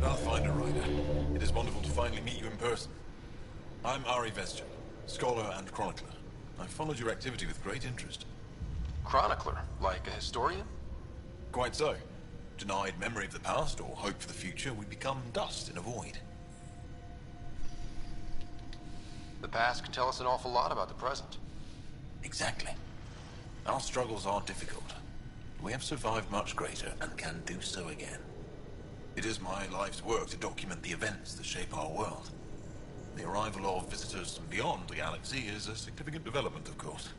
Pathfinder Rider, it is wonderful to finally meet you in person. I'm Ari Vestion, scholar and chronicler. I've followed your activity with great interest. Chronicler? Like a historian? Quite so. Denied memory of the past or hope for the future, we become dust in a void. The past can tell us an awful lot about the present. Exactly. Our struggles are difficult. We have survived much greater and can do so again. It is my life's work to document the events that shape our world. The arrival of visitors from beyond the galaxy is a significant development, of course.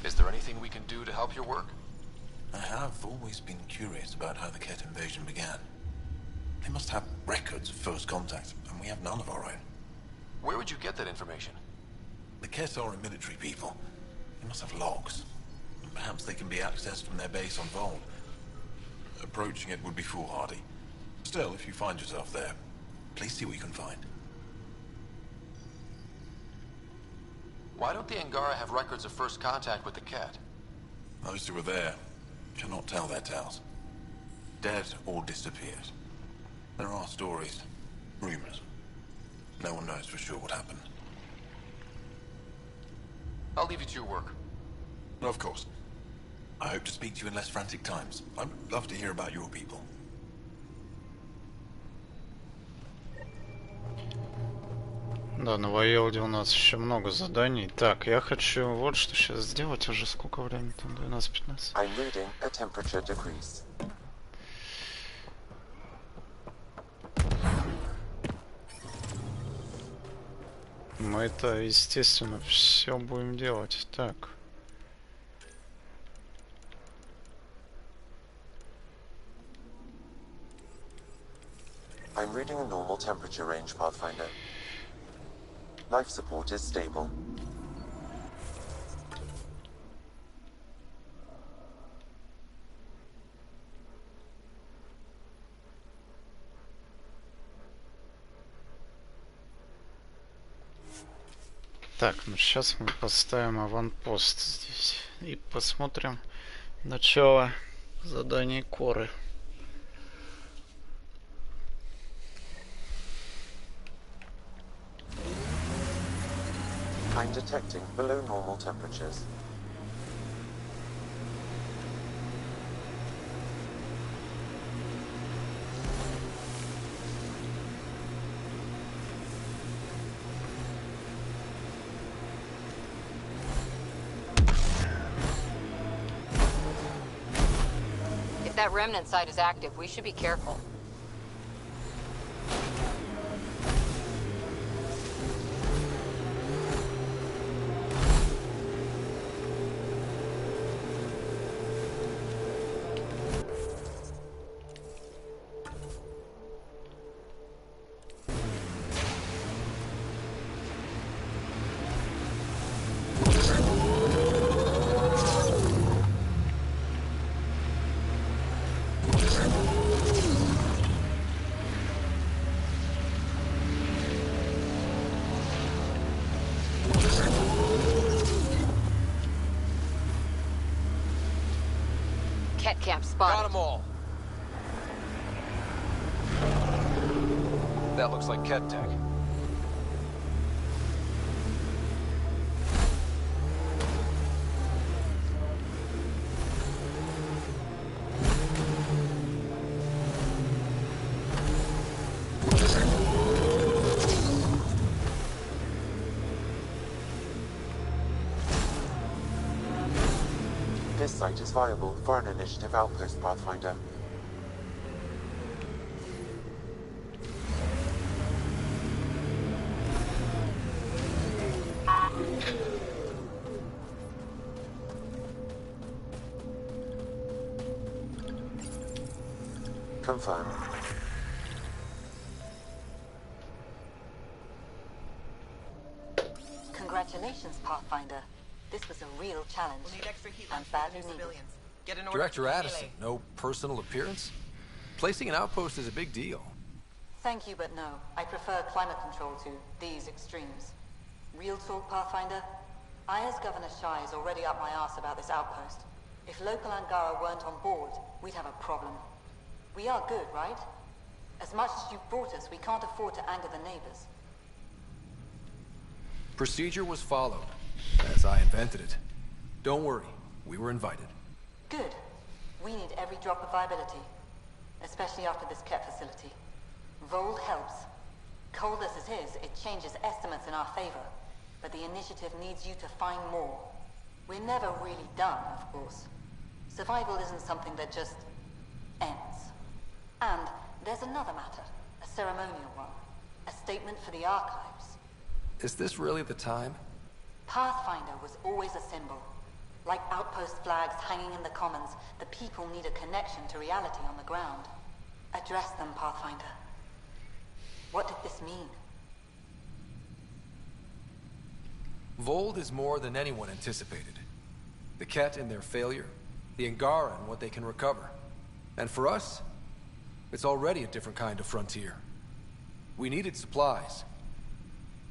Is there anything we can do to help your work? I have always been curious about how the Ket invasion began. They must have records of first contact, and we have none of our own. Where would you get that information? The Ket are a military people. They must have logs. Perhaps they can be accessed from their base on Vold. Approaching it would be foolhardy. Still, if you find yourself there, please see what you can find. Why don't the Angara have records of first contact with the Ket? Those who were there cannot tell their tales. Dead or disappeared. There are stories, rumors. No one knows for sure what happened. I'll leave you to your work. Of course. I hope to speak to you in less frantic times. I'd love to hear about your people. Да, на Ваелде у нас еще много заданий. Так, я хочу вот что сейчас сделать. Уже сколько времени? Там 12-15. I'm reading a temperature decrease. Мы это, естественно, все будем делать. Так. I'm reading a normal temperature range, Pathfinder. Life support is stable. Так, ну сейчас мы поставим аванпост здесь. И посмотрим начало задания Коры. I'm detecting below normal temperatures. That remnant site is active. We should be careful. Ket camp spotted. Got them all. That looks like Ket tech. This site is viable for an initiative outpost, Pathfinder. Confirmed. Congratulations, Pathfinder. This was a real challenge. We'll need extra heat and badly needed. Civilians. Get an order Director to Addison, no personal appearance? Placing an outpost is a big deal. Thank you, but no. I prefer climate control to these extremes. Real talk, Pathfinder? I, as Governor Shai, is already up my arse about this outpost. If local Angara weren't on board, we'd have a problem. We are good, right? As much as you've brought us, we can't afford to anger the neighbors. Procedure was followed, as I invented it. Don't worry, we were invited. Good. We need every drop of viability. Especially after this Ket facility. Vol helps. Cold as it is, it changes estimates in our favor. But the initiative needs you to find more. We're never really done, of course. Survival isn't something that just ends. And there's another matter. A ceremonial one. A statement for the archives. Is this really the time? Pathfinder was always a symbol. Like outpost flags hanging in the commons, the people need a connection to reality on the ground. Address them, Pathfinder. What did this mean? Vold is more than anyone anticipated. The Ket and their failure, the Angara and what they can recover. And for us, it's already a different kind of frontier. We needed supplies.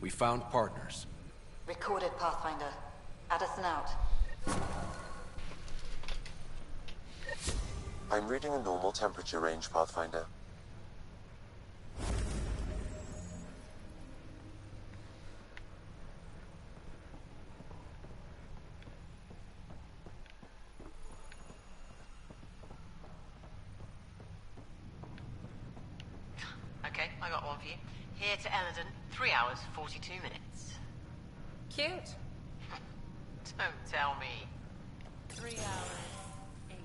We found partners. Recorded, Pathfinder. Addison out. I'm reading a normal temperature range, Pathfinder. Okay, I got one for you. Here to Eladon, 3 hours, 42 minutes. Cute. Don't tell me. 3 hours, 18.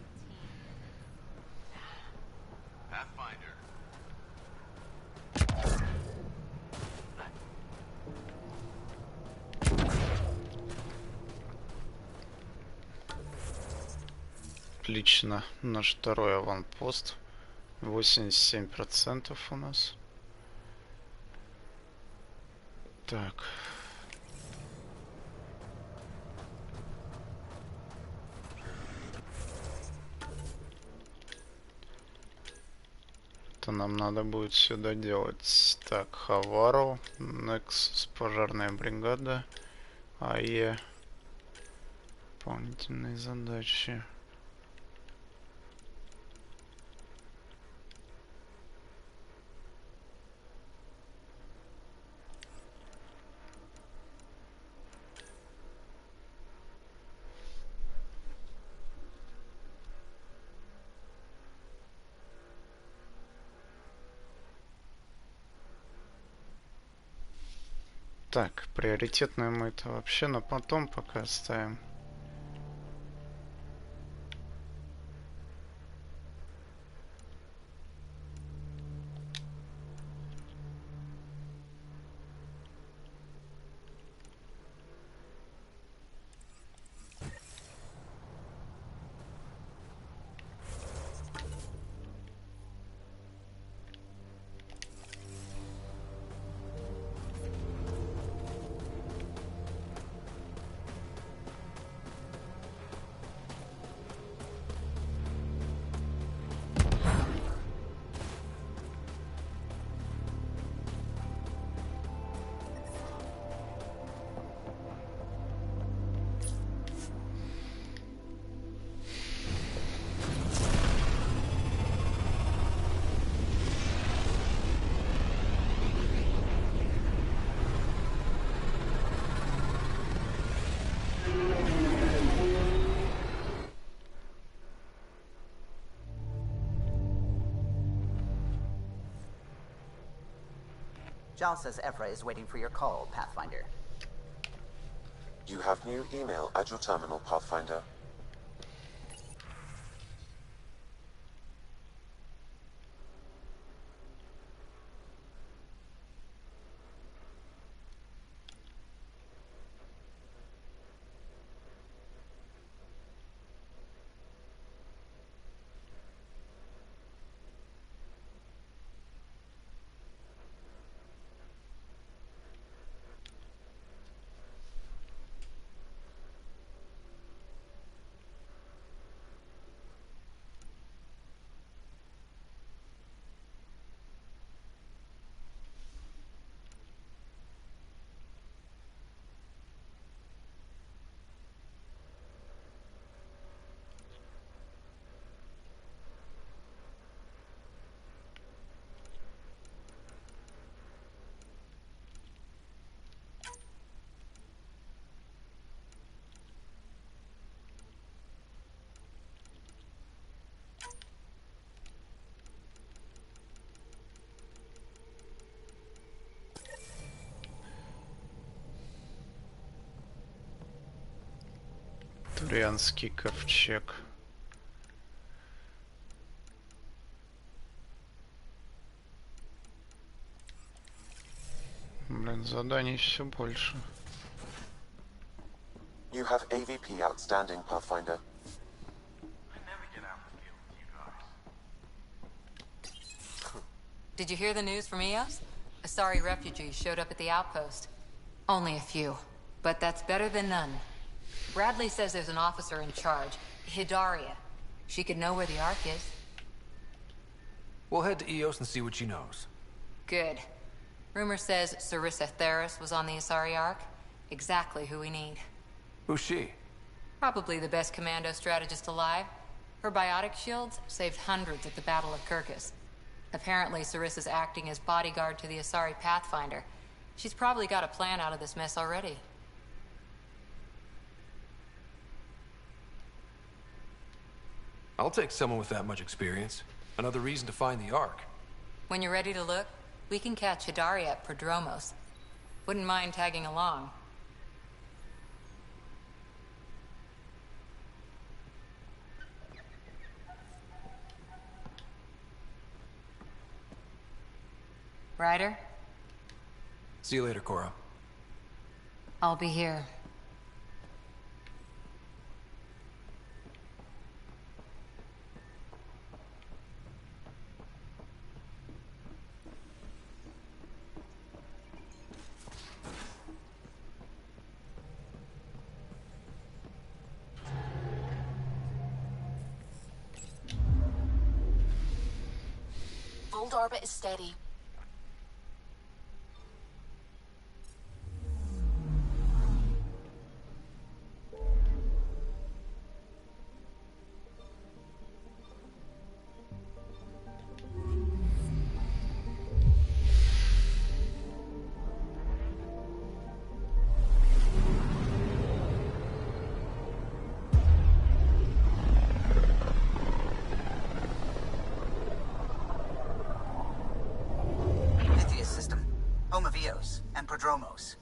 Pathfinder. Отлично. Наш второй аванпост. 87% у нас. Так. Это нам надо будет сюда делать. Так, Хавару, Nexus, пожарная бригада, АЕ. Дополнительные задачи. Так, приоритетное мы это вообще на потом пока оставим. Jal says Evra is waiting for your call, Pathfinder. You have new email at your terminal, Pathfinder. Турианский ковчег. Блин, заданий все больше. You have AVP outstanding, Pathfinder. Did you hear the news from Eos? Asari refugees showed up at the outpost. Only a few, but that's better than none. Bradley says there's an officer in charge, Hidaria. She could know where the Ark is. We'll head to Eos and see what she knows. Good. Rumor says Sarissa Theris was on the Asari Ark. Exactly who we need. Who's she? Probably the best commando strategist alive. Her biotic shields saved hundreds at the Battle of Kirkus. Apparently, Sarissa's acting as bodyguard to the Asari Pathfinder. She's probably got a plan out of this mess already. I'll take someone with that much experience. Another reason to find the Ark. When you're ready to look, we can catch Hidaria at Prodromos. Wouldn't mind tagging along. Ryder? See you later, Cora. I'll be here. Old orbit is steady. Home of Eos and Prodromos.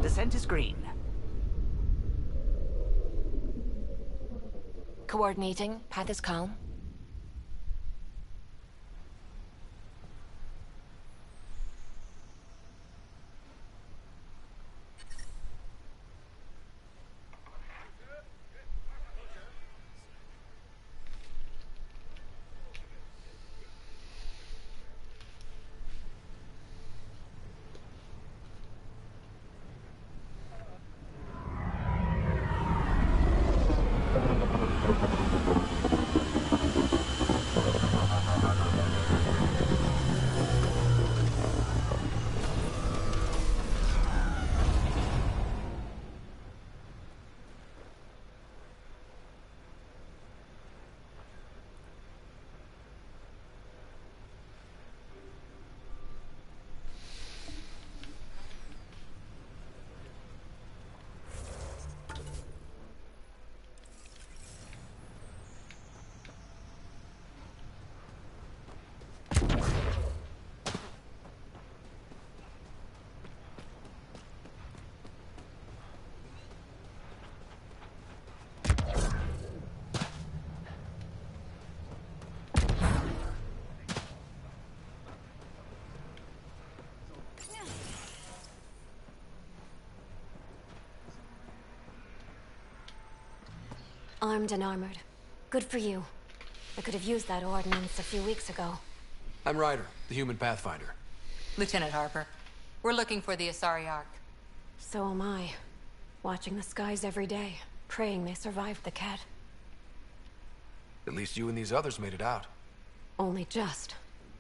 Descent is green. Coordinating. Path is calm. Armed and armored. Good for you. I could have used that ordnance a few weeks ago. I'm Ryder, the human pathfinder. Lieutenant Harper, we're looking for the Asari Ark. So am I. Watching the skies every day, praying they survived the Ket. At least you and these others made it out. Only just.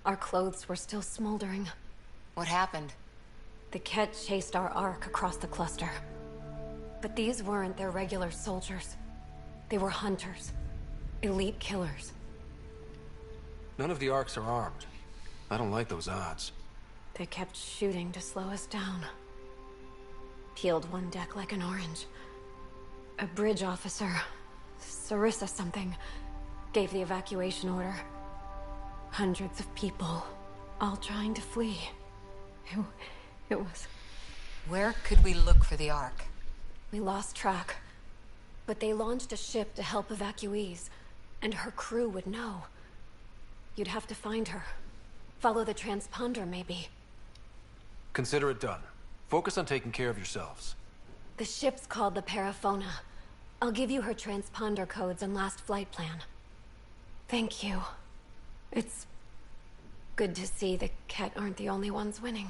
Our clothes were still smoldering. What happened? The Ket chased our Ark across the cluster. But these weren't their regular soldiers. They were hunters. Elite killers. None of the Arks are armed. I don't like those odds. They kept shooting to slow us down. Peeled one deck like an orange. A bridge officer, Sarissa something, gave the evacuation order. Hundreds of people, all trying to flee. It was... Where could we look for the Ark? We lost track. But they launched a ship to help evacuees, and her crew would know. You'd have to find her. Follow the transponder, maybe. Consider it done. Focus on taking care of yourselves. The ship's called the Paraphona. I'll give you her transponder codes and last flight plan. Thank you. It's good to see the Ket aren't the only ones winning.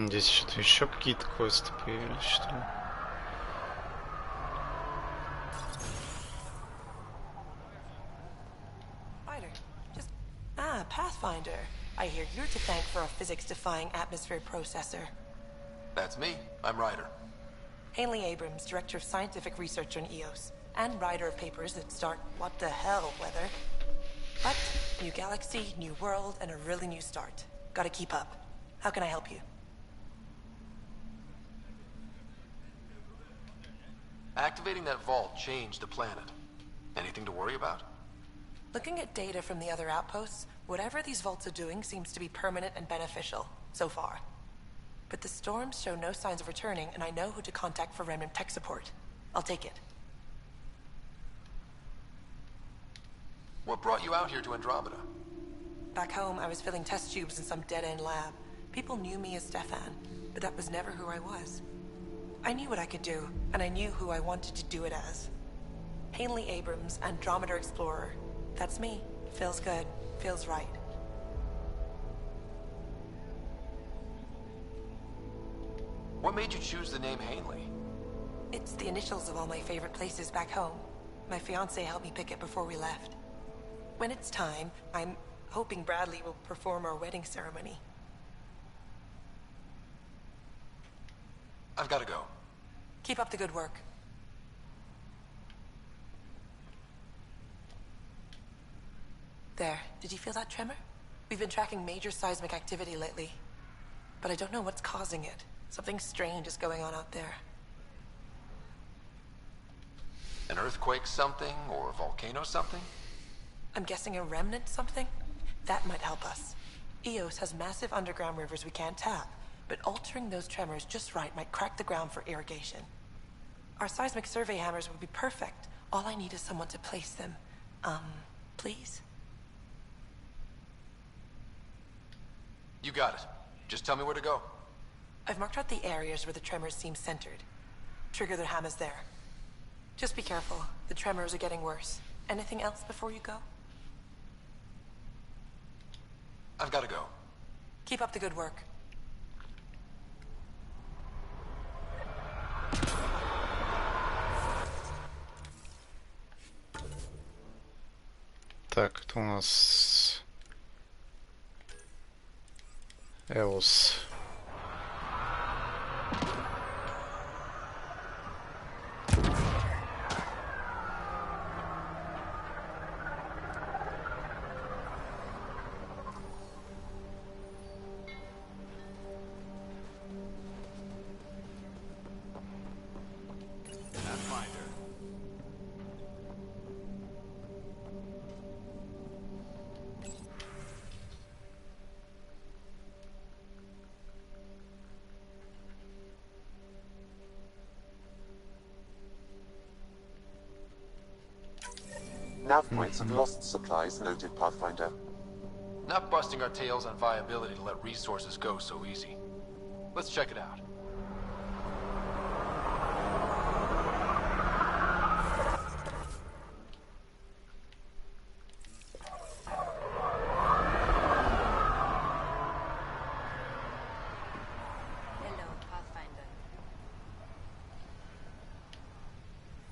Здесь что-то еще какие-то квесты появились, что ли? Pathfinder. I hear you're to thank for a physics-defying atmosphere processor. That's me. I'm Ryder. Hanley Abrams, Director of Scientific Research on EOS, and writer of papers that start what the hell weather. But, new galaxy, new world, and a really new start. Gotta keep up. How can I help you? Activating that vault changed the planet. Anything to worry about? Looking at data from the other outposts, whatever these vaults are doing seems to be permanent and beneficial, so far. But the storms show no signs of returning, and I know who to contact for Remnant tech support. I'll take it. What brought you out here to Andromeda? Back home, I was filling test tubes in some dead-end lab. People knew me as Stefan, but that was never who I was. I knew what I could do, and I knew who I wanted to do it as. Hanley Abrams, Andromeda Explorer. That's me. Feels good. Feels right. What made you choose the name Hanley? It's the initials of all my favorite places back home. My fiancé helped me pick it before we left. When it's time, I'm hoping Bradley will perform our wedding ceremony. I've got to go. Keep up the good work. There. Did you feel that tremor? We've been tracking major seismic activity lately. But I don't know what's causing it. Something strange is going on out there. An earthquake something, or a volcano something? I'm guessing a remnant something? That might help us. EOS has massive underground rivers we can't tap, but altering those tremors just right might crack the ground for irrigation. Our seismic survey hammers would be perfect. All I need is someone to place them. Please? You got it. Just tell me where to go. I've marked out the areas where the tremors seem centered. Trigger the hammers there. Just be careful. The tremors are getting worse. Anything else before you go? I've got to go. Keep up the good work. Так, это у нас Элос. Nav points of lost supplies noted, Pathfinder. Not busting our tails on viability to let resources go so easy. Let's check it out. Hello, Pathfinder.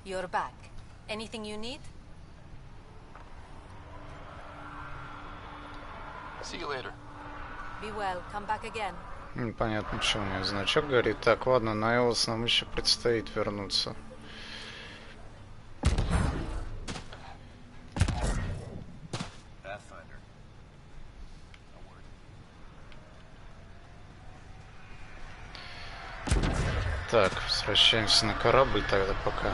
You're back. Anything you need? See you later. Be well. Come back again. Непонятно, почему у меня значок горит. Так, ладно, на Элос нам еще предстоит вернуться. Так, возвращаемся на корабль тогда пока.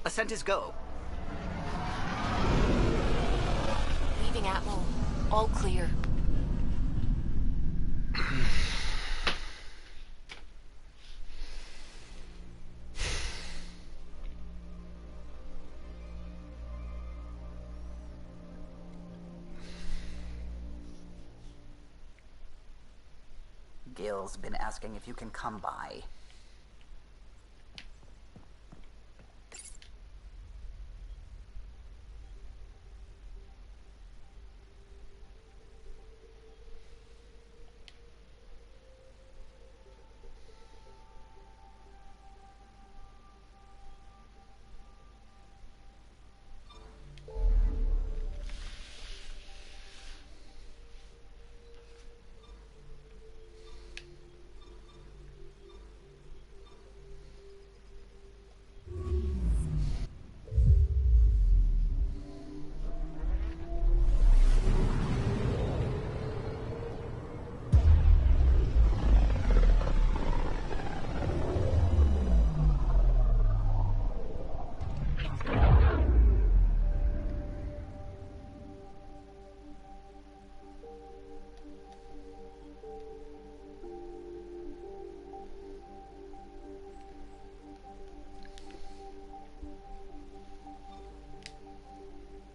Ascent is go. Leaving Atwell. All clear. Gil's been asking if you can come by.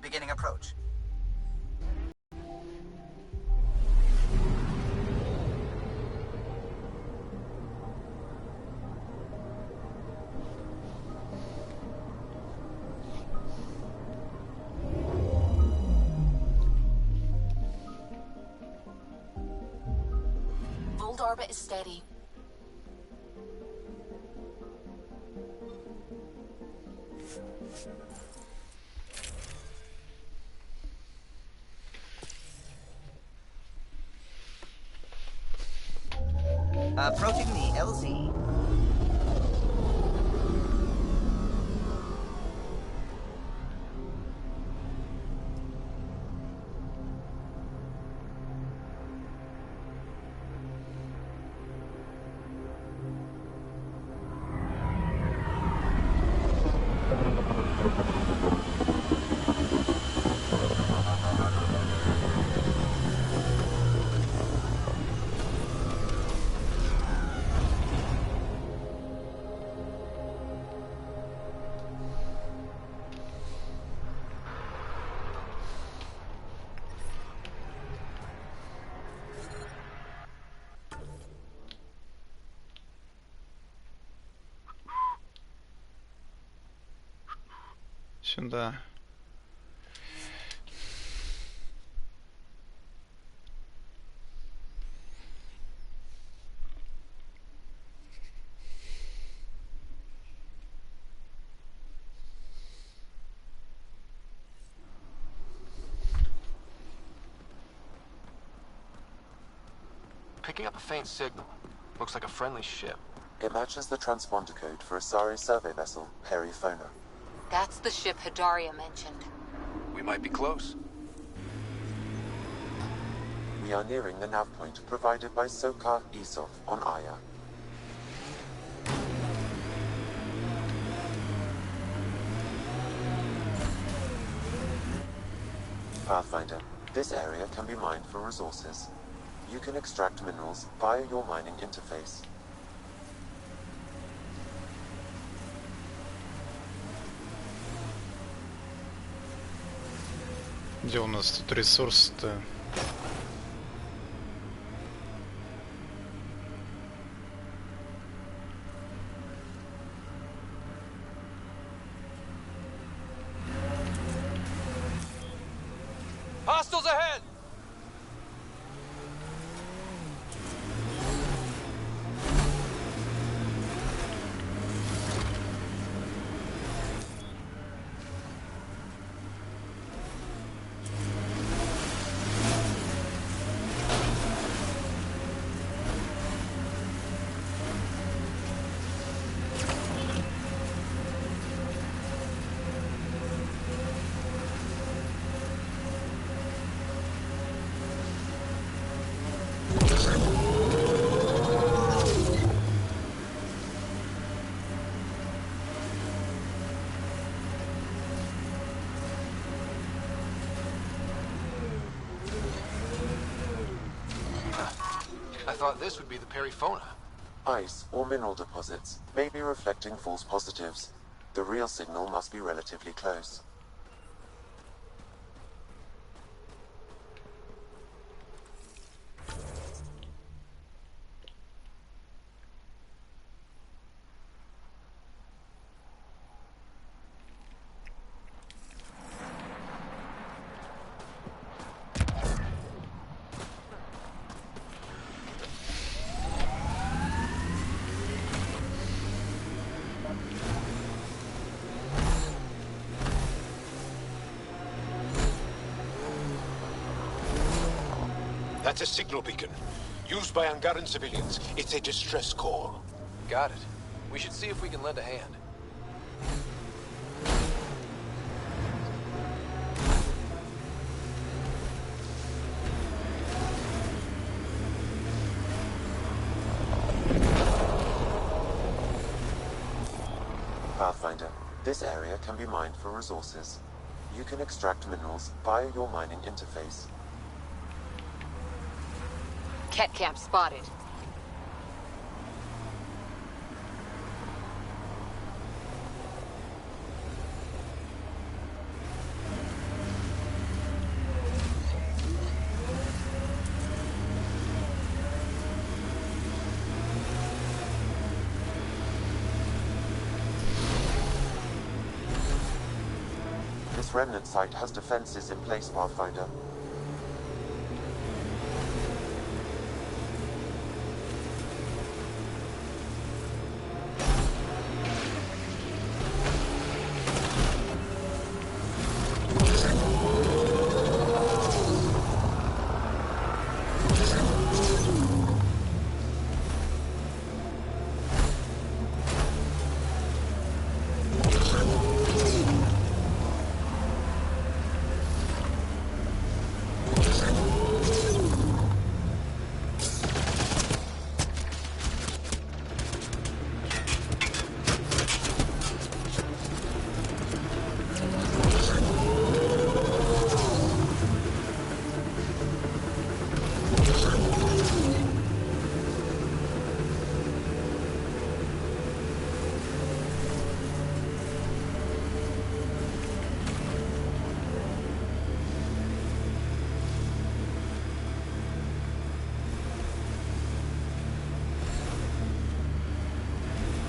Beginning approach. Volt orbit is steady. Approaching the LZ. Сюда. picking up a faint signal. Looks like a friendly ship. It matches the transponder code for Asari survey vessel, Perifona. That's the ship Hidaria mentioned. We might be close. We are nearing the nav point provided by Sokar Isov on Aya. Pathfinder, this area can be mined for resources. You can extract minerals via your mining interface. Где у нас тут ресурсы-то? Hostiles ahead! I thought this would be the Perifona. Ice or mineral deposits may be reflecting false positives. The real signal must be relatively close. That's a signal beacon. Used by Angaran civilians. It's a distress call. Got it. We should see if we can lend a hand. Pathfinder, this area can be mined for resources. You can extract minerals via your mining interface. Ket camp spotted. This remnant site has defenses in place, Pathfinder.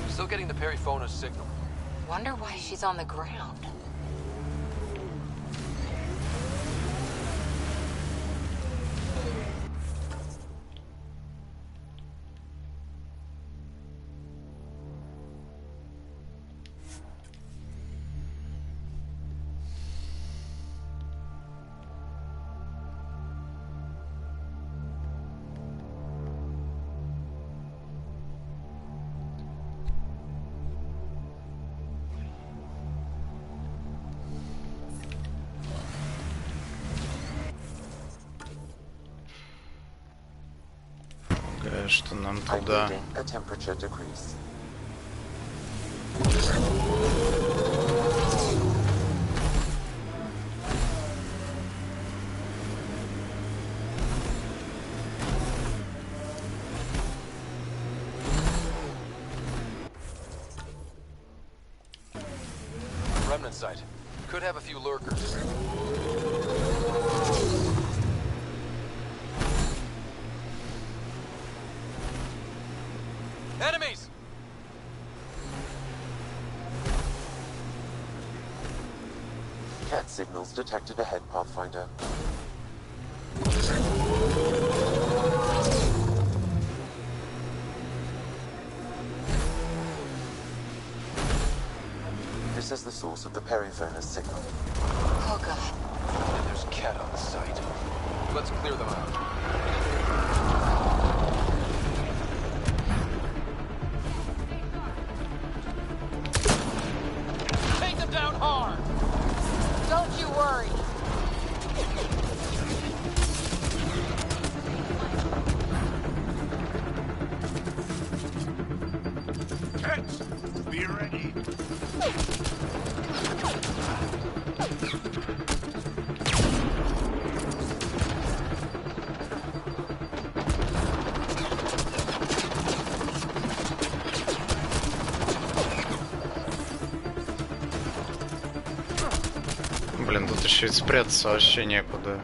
Still getting the Perifona signal. Wonder why she's on the ground. считаю, что нам I'm туда. reading a temperature decrease. Remnant site. Could have a few lurkers. Enemies! Cat signals detected ahead, Pathfinder. This is the source of the peripheral signal. Oh god. And there's Cat on site. Let's clear them out. Take them down hard! Don't you worry! Cats, be ready. Блин, тут еще и спрятаться вообще некуда.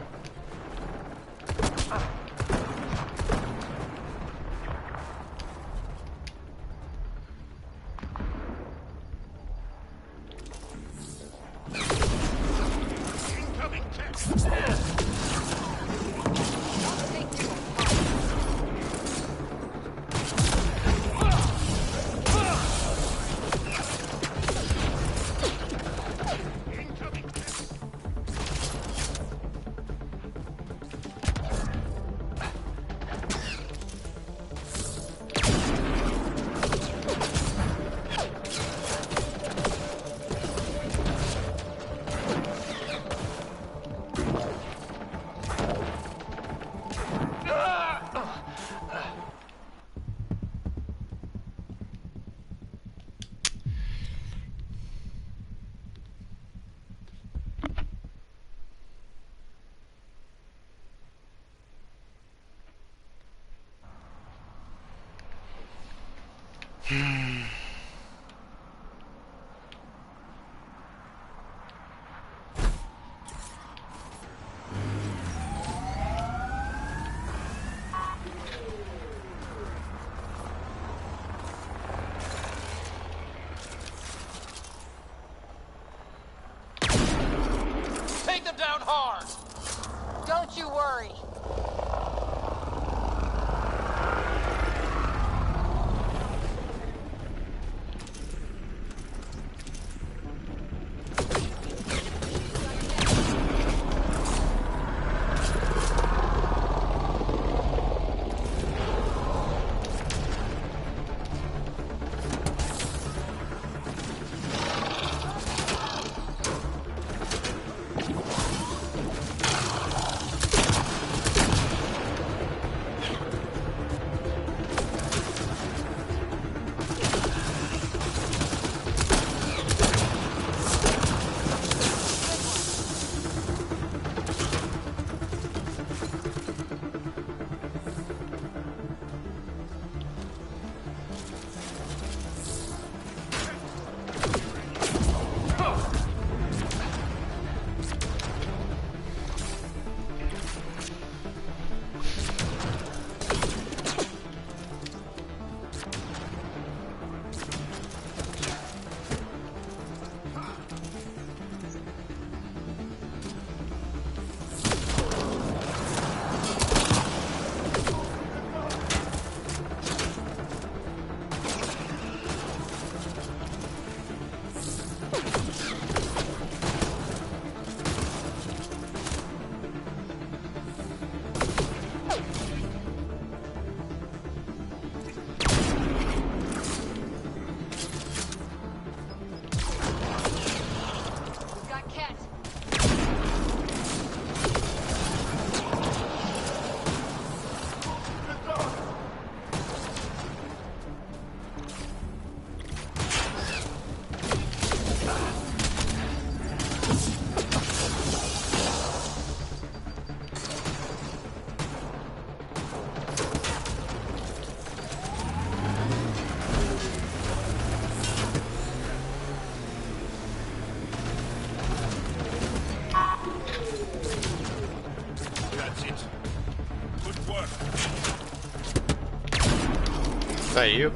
Take them down hard! Don't you worry! Стою.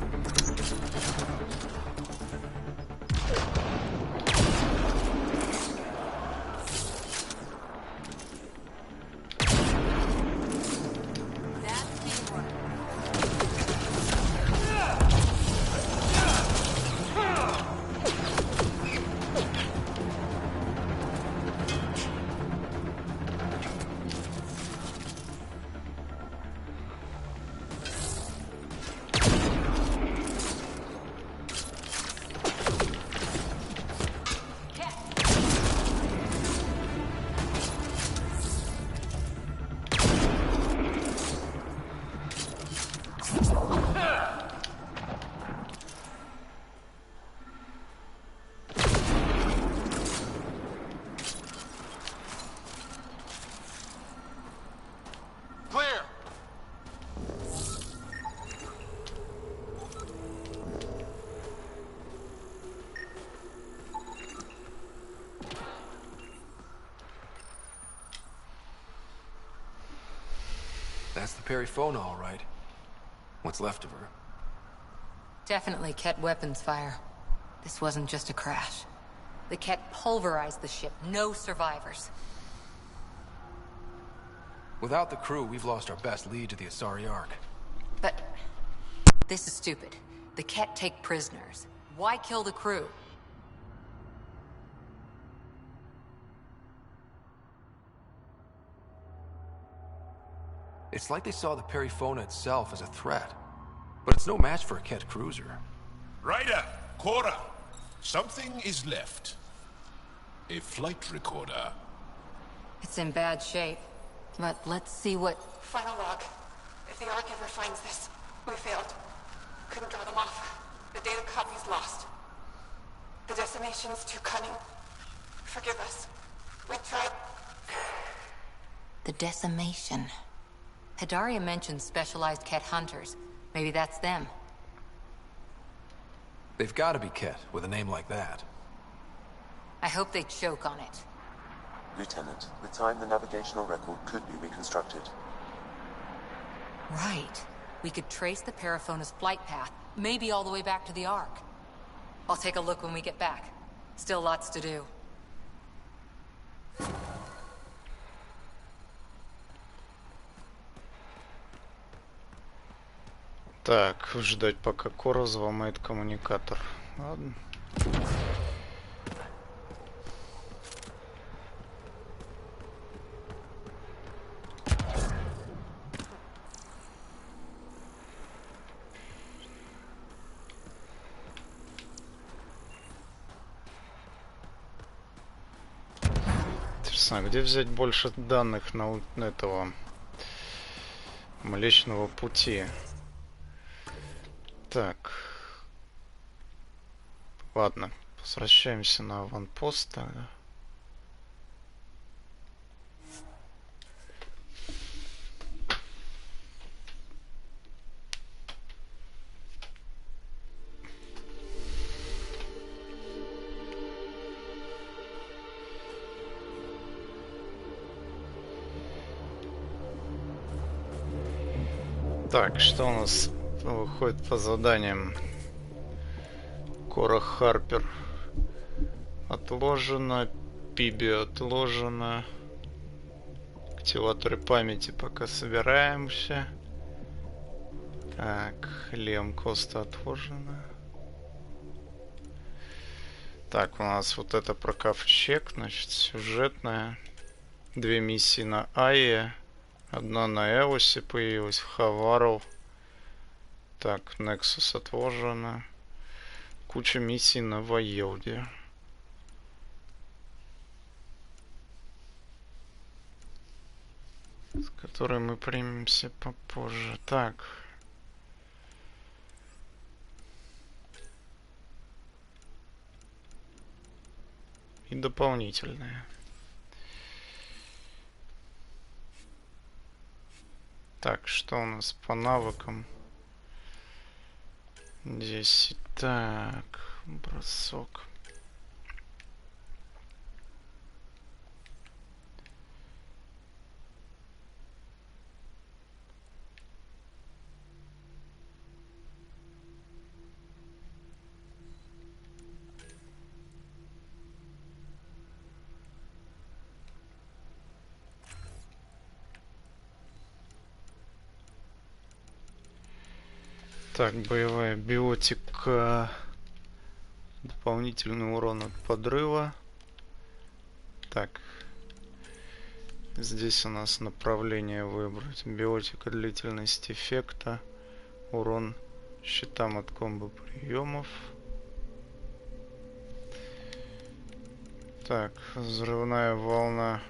That's the Perifona, all right. What's left of her? Definitely Ket weapons fire. This wasn't just a crash. The Ket pulverized the ship. No survivors. Without the crew, we've lost our best lead to the Asari Ark. But this is stupid. The Ket take prisoners. Why kill the crew? It's like they saw the Perifona itself as a threat. But it's no match for a Ket cruiser. Ryder! Cora! Something is left. A flight recorder. It's in bad shape. But let's see what... Final log. If the Ark ever finds this, we failed. Couldn't draw them off. The data copy's lost. The decimation's too cunning. Forgive us. We tried... The decimation. Hidaria mentioned specialized Ket hunters. Maybe that's them. They've got to be Ket with a name like that. I hope they choke on it. Lieutenant, with time the navigational record could be reconstructed. Right. We could trace the Perifona's flight path, maybe all the way back to the Ark. I'll take a look when we get back. Still lots to do. Так, ждать пока Кора взломает коммуникатор. Ладно. Интересно, где взять больше данных на этого Млечного Пути? Так. Ладно, возвращаемся на аванпост тогда. Так, что у нас выходит по заданиям? Кора Харпер отложено, Пиби отложено, активаторы памяти пока собираемся. Так, Лем Коста отложено. Так, у нас вот это про ковчег, значит, сюжетная. 2 миссии на Айе, одна на Элосе появилась, в Хавару. Так, Нексус отложено. Куча миссий на Вайелде. С которой мы примемся попозже. Так. И дополнительные. Так, что у нас по навыкам? 10. Так, бросок. Так, боевая биотика. Дополнительный урон от подрыва. Так. Здесь у нас направление выбрать. Биотика, длительность эффекта. Урон щитам от комбо приемов. Так, взрывная волна.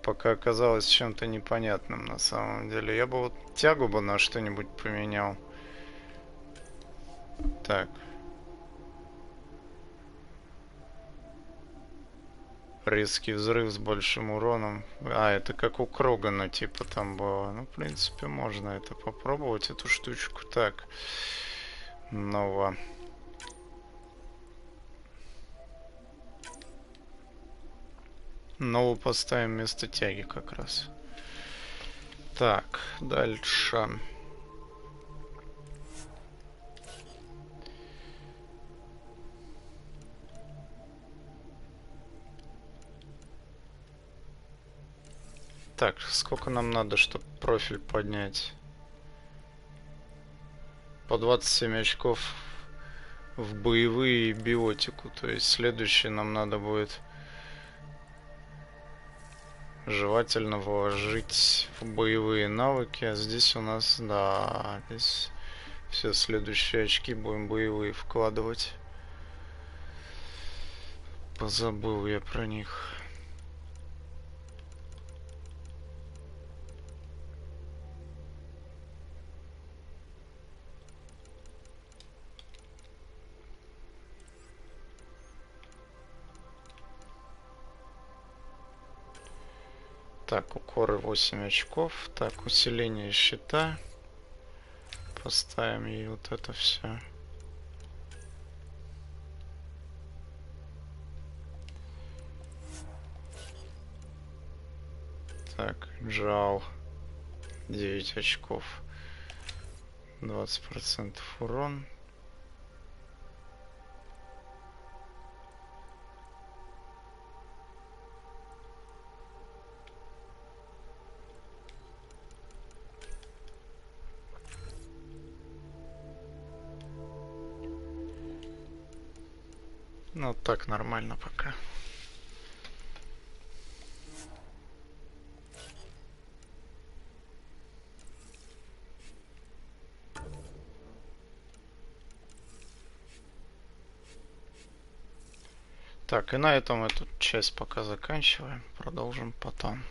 Пока оказалось чем-то непонятным на самом деле. Я бы вот тягу бы на что-нибудь поменял. Так. Резкий взрыв с большим уроном. А, это как у Крогана типа там было. Ну, в принципе, можно это попробовать, эту штучку. Так. Нова. Новую поставим вместо тяги как раз. Так, дальше. Так, сколько нам надо, чтобы профиль поднять? По 27 очков в боевые и биотику. То есть следующее нам надо будет желательно вложить в боевые навыки. А здесь у нас, да, здесь все следующие очки будем боевые вкладывать. Позабыл я про них. Так, укоры 8 очков. Так, усиление щита. Поставим ей вот это все. Так, джал. 9 очков. 20% урон. Ну, так нормально пока. Так, и на этом эту часть пока заканчиваем. Продолжим потом.